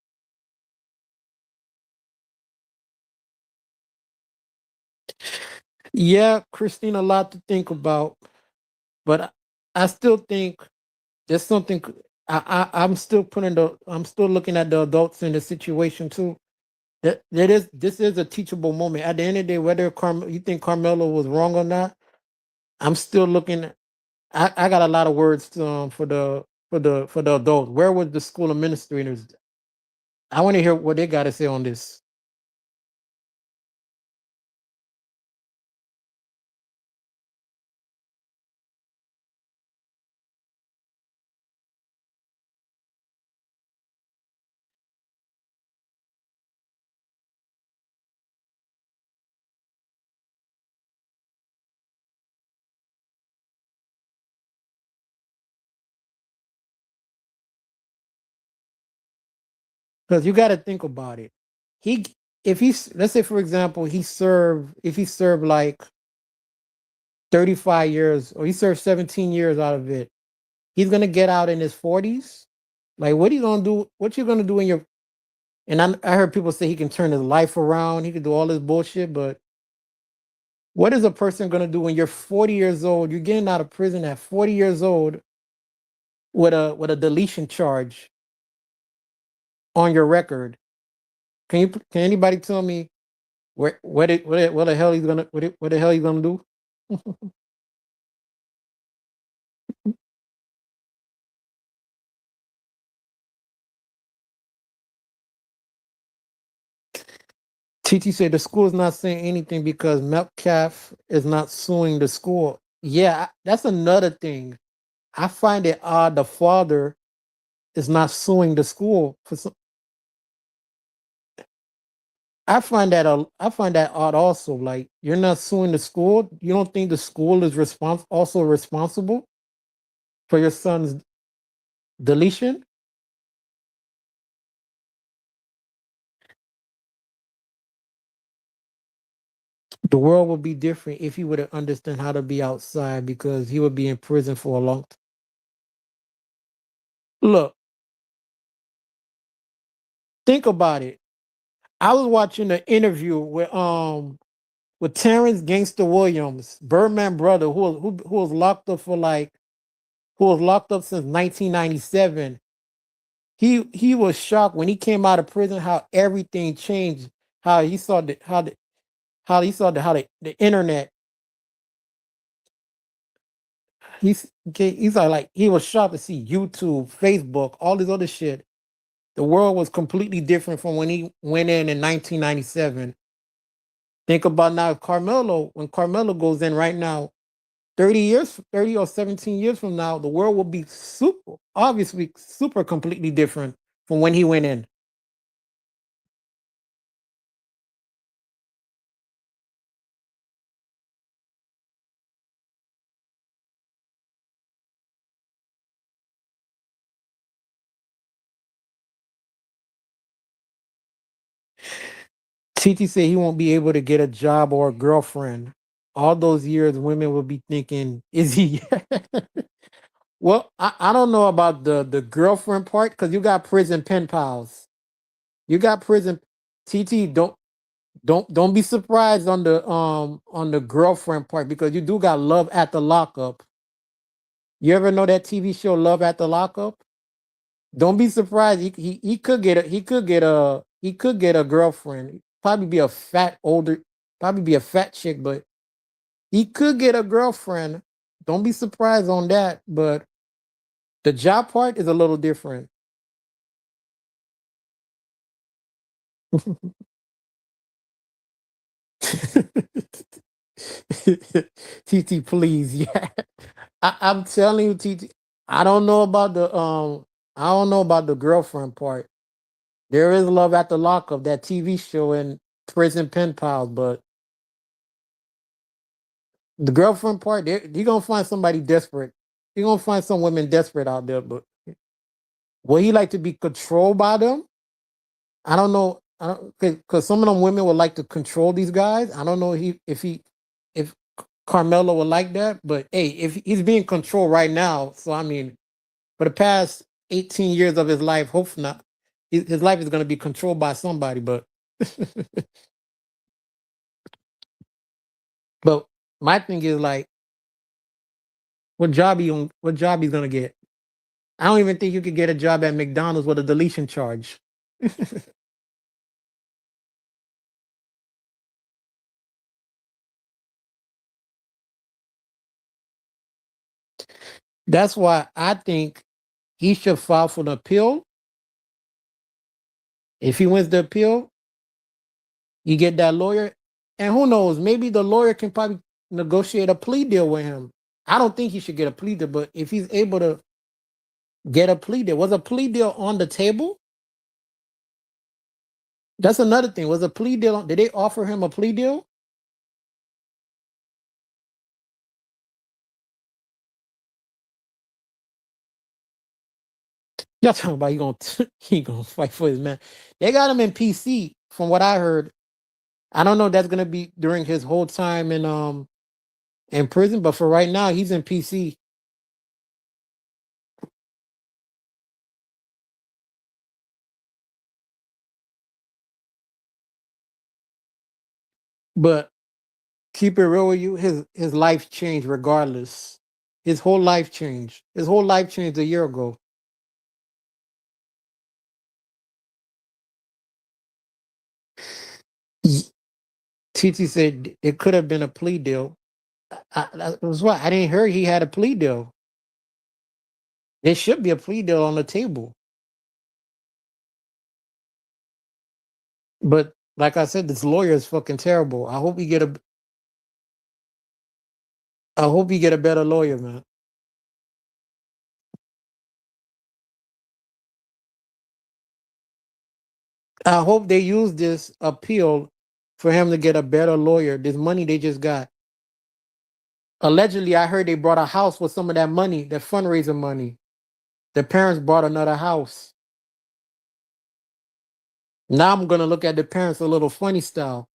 Yeah, Christine, a lot to think about, but I still think there's something. I'm still looking at the adults in the situation too. This is a teachable moment. At the end of the day, whether you think Carmelo was wrong or not, I'm still looking. I got a lot of words for the adults. Where was the school administrators? I want to hear what they got to say on this. Because you got to think about it. He, if he's, let's say for example, if he served like 35 years or he served 17 years out of it, he's gonna get out in his 40s. Like, what are you gonna do? What you gonna do in your? And I heard people say he can turn his life around. He can do all this bullshit, but what is a person gonna do when you're 40 years old? You're getting out of prison at 40 years old with a deletion charge on your record. Can anybody tell me what the hell he's gonna what the hell he's gonna do? TT said the school is not saying anything because Metcalf is not suing the school. Yeah, that's another thing. I find it odd the father is not suing the school for some. I find that odd also. Like, you're not suing the school. You don't think the school is also responsible for your son's deletion? The world would be different if he would have understood how to be outside because he would be in prison for a long time. Look, think about it. I was watching an interview with Terrence Gangster Williams, Birdman brother, who was locked up for like who was locked up since 1997. He was shocked when he came out of prison how everything changed. How he saw how he saw the internet. He's like he was shocked to see YouTube, Facebook, all this other shit. The world was completely different from when he went in 1997. Think about now, if when Carmelo goes in right now, 30 years, 30 or 17 years from now, the world will be obviously super completely different from when he went in. TT said he won't be able to get a job or a girlfriend. All those years, women will be thinking, is he? Well, I don't know about the girlfriend part because you got prison pen pals. You got prison. TT, don't be surprised on the girlfriend part because you do got love at the lockup. You ever know that TV show Love at the Lockup? Don't be surprised. He could get a girlfriend. Probably be a fat older, probably be a fat chick, but he could get a girlfriend. Don't be surprised on that. But the job part is a little different. TT, please, yeah. I'm telling you, TT. I don't know about I don't know about the girlfriend part. There is love at the lockup, that TV show and prison pen pals, but the girlfriend part, you're gonna find somebody desperate. You're gonna find some women desperate out there, but will he like to be controlled by them? I don't know. I don't because some of them women would like to control these guys. I don't know if Carmelo would like that, but hey, if he's being controlled right now, so I mean, for the past 18 years of his life, hopefully not. His life is gonna be controlled by somebody, but but my thing is like, what job he's gonna get? I don't even think you could get a job at McDonald's with a deletion charge. That's why I think he should file for the appeal. If he wins the appeal, you get that lawyer, and who knows, maybe the lawyer can probably negotiate a plea deal with him. I don't think he should get a plea deal, but if he's able to get a plea deal, was a plea deal on the table? That's another thing. Was a plea deal? Did they offer him a plea deal? Y'all talking about he gonna fight for his man. They got him in PC from what I heard. I don't know if that's gonna be during his whole time in prison, but for right now he's in PC. But keep it real with you, his life changed regardless. His whole life changed. His whole life changed a year ago. Y- Titi said it could have been a plea deal. That was what I didn't hear. He had a plea deal. There should be a plea deal on the table. But like I said, this lawyer is fucking terrible. I hope he get a better lawyer, man. I hope they use this appeal for him to get a better lawyer. This money they just got. Allegedly, I heard they bought a house with some of that money, that fundraiser money. The parents bought another house. Now I'm gonna look at the parents a little funny style.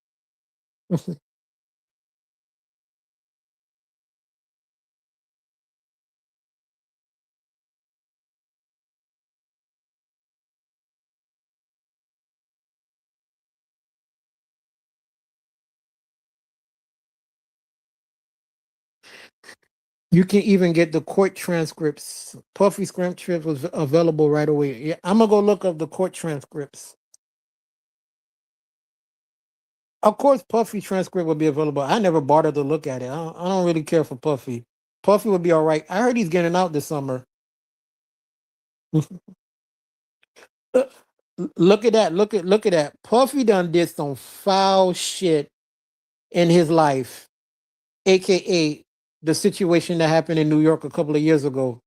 You can even get the court transcripts. Puffy transcript was available right away. Yeah, I'm gonna go look up the court transcripts. Of course, Puffy transcript will be available. I never bothered to look at it. I don't really care for Puffy. Puffy would be all right. I heard he's getting out this summer. Look at that. Look at that. Puffy done did some foul shit in his life, aka the situation that happened in New York a couple of years ago.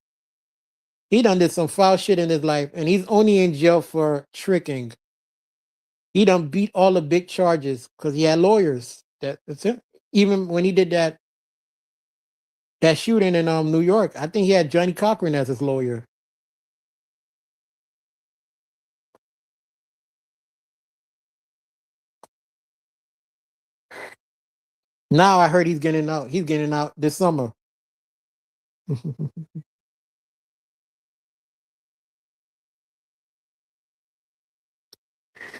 He done did some foul shit in his life, and he's only in jail for tricking. He done beat all the big charges because he had lawyers. That's it. Even when he did that shooting in New York, I think he had Johnny Cochran as his lawyer. Now I heard he's getting out. He's getting out this summer.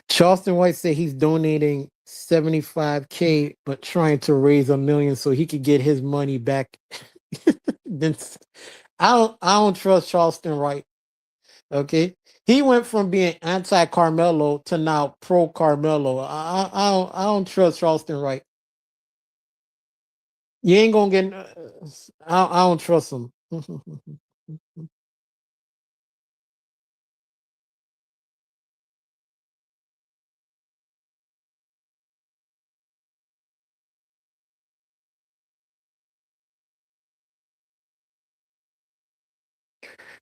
Charleston White said he's donating 75K, but trying to raise 1 million so he could get his money back. Then I don't trust Charleston White. Okay, he went from being anti Carmelo to now pro Carmelo. I don't trust Charleston White. You ain't gonna get. I don't trust him.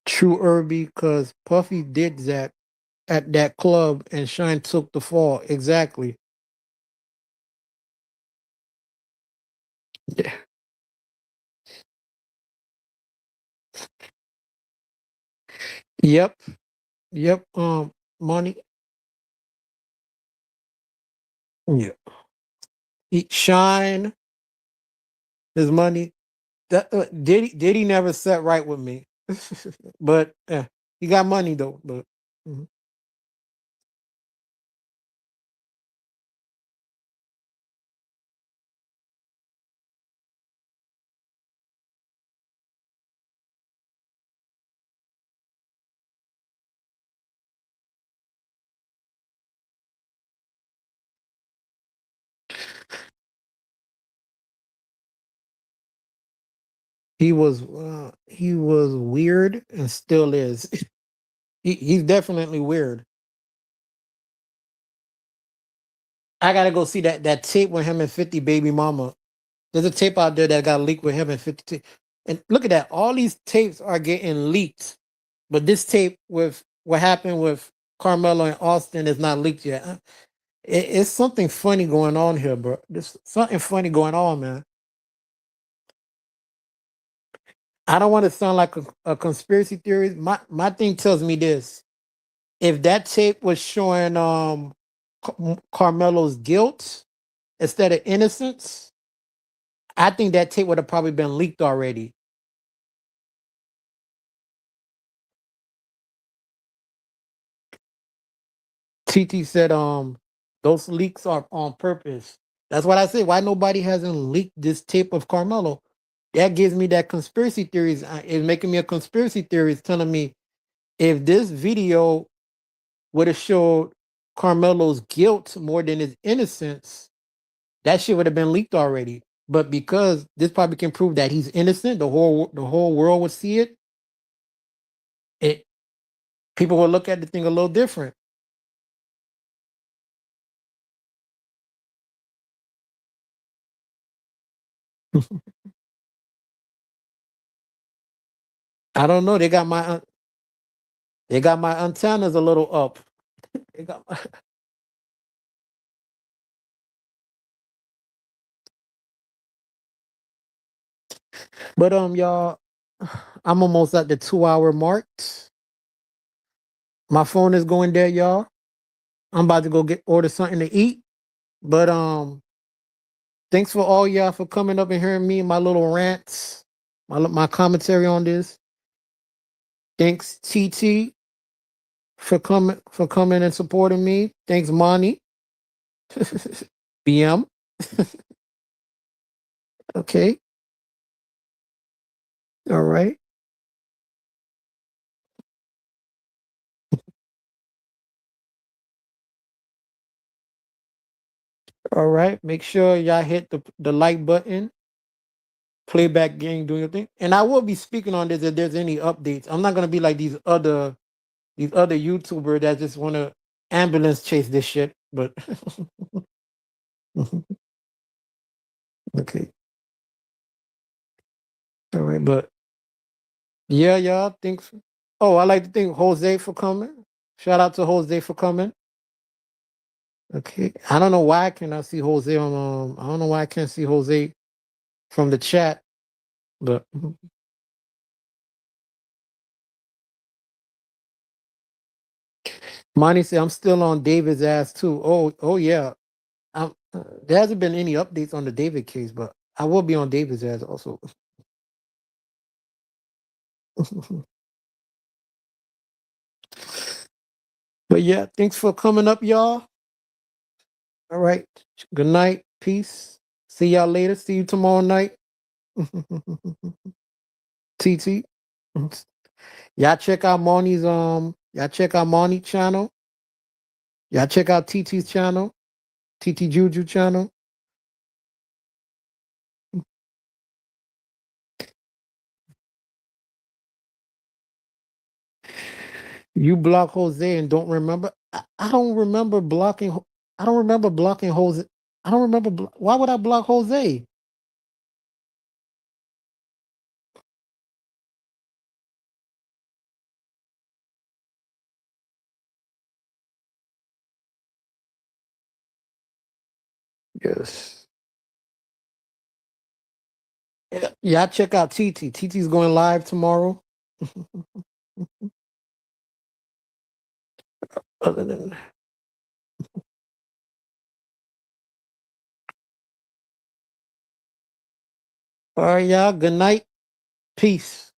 True Irby, because Puffy did that at that club and Shine took the fall. Exactly. Yeah. Yep. Yep. Money. Yeah. Shine his money. That Diddy never sat right with me, but he got money though. But mhm. He was weird and still is. He's definitely weird. I gotta go see that tape with him and 50 Baby Mama. There's a tape out there that got leaked with him and 50. And look at that. All these tapes are getting leaked. But this tape with what happened with Carmelo and Austin is not leaked yet. It's something funny going on here, bro. There's something funny going on, man. I don't want to sound like a conspiracy theorist. My thing tells me this: if that tape was showing Carmelo's guilt instead of innocence, I think that tape would have probably been leaked already. TT said those leaks are on purpose. That's what I said. Why nobody hasn't leaked this tape of Carmelo? That gives me that conspiracy theories. It's making me a conspiracy theorist telling me if this video would have showed Carmelo's guilt more than his innocence, that shit would have been leaked already. But because this probably can prove that he's innocent, the whole world would see it. It people will look at the thing a little different. I don't know. They got my antennas a little up. They got my, but y'all, I'm almost at the 2 hour mark. My phone is going there, y'all. I'm about to go get order something to eat. But thanks for all y'all for coming up and hearing me, my little rants, my commentary on this. Thanks TT for coming and supporting me. Thanks Monty. BM. Okay. All right. All right. Make sure y'all hit the like button. Playback gang doing your thing. And I will be speaking on this if there's any updates. I'm not gonna be like these other YouTubers that just wanna ambulance chase this shit. But okay. All right. But yeah, y'all. Thanks. Oh, I like to thank Jose for coming. Shout out to Jose for coming. Okay. I don't know why I cannot see Jose on I don't know why I can't see Jose from the chat, but Monty said I'm still on David's ass too. Oh yeah. There hasn't been any updates on the David case, but I will be on David's ass also. But yeah, thanks for coming up, y'all. All right. Good night. Peace. See y'all later. See you tomorrow night. TT. Y'all check out Monty channel. Y'all check out TT's channel, TT Juju channel. You block Jose and don't remember. I don't remember blocking. I don't remember blocking Jose. I don't remember. Why would I block Jose? Yes. Yeah, y'all check out TT. TT's going live tomorrow. Other than, all right, y'all. Good night. Peace.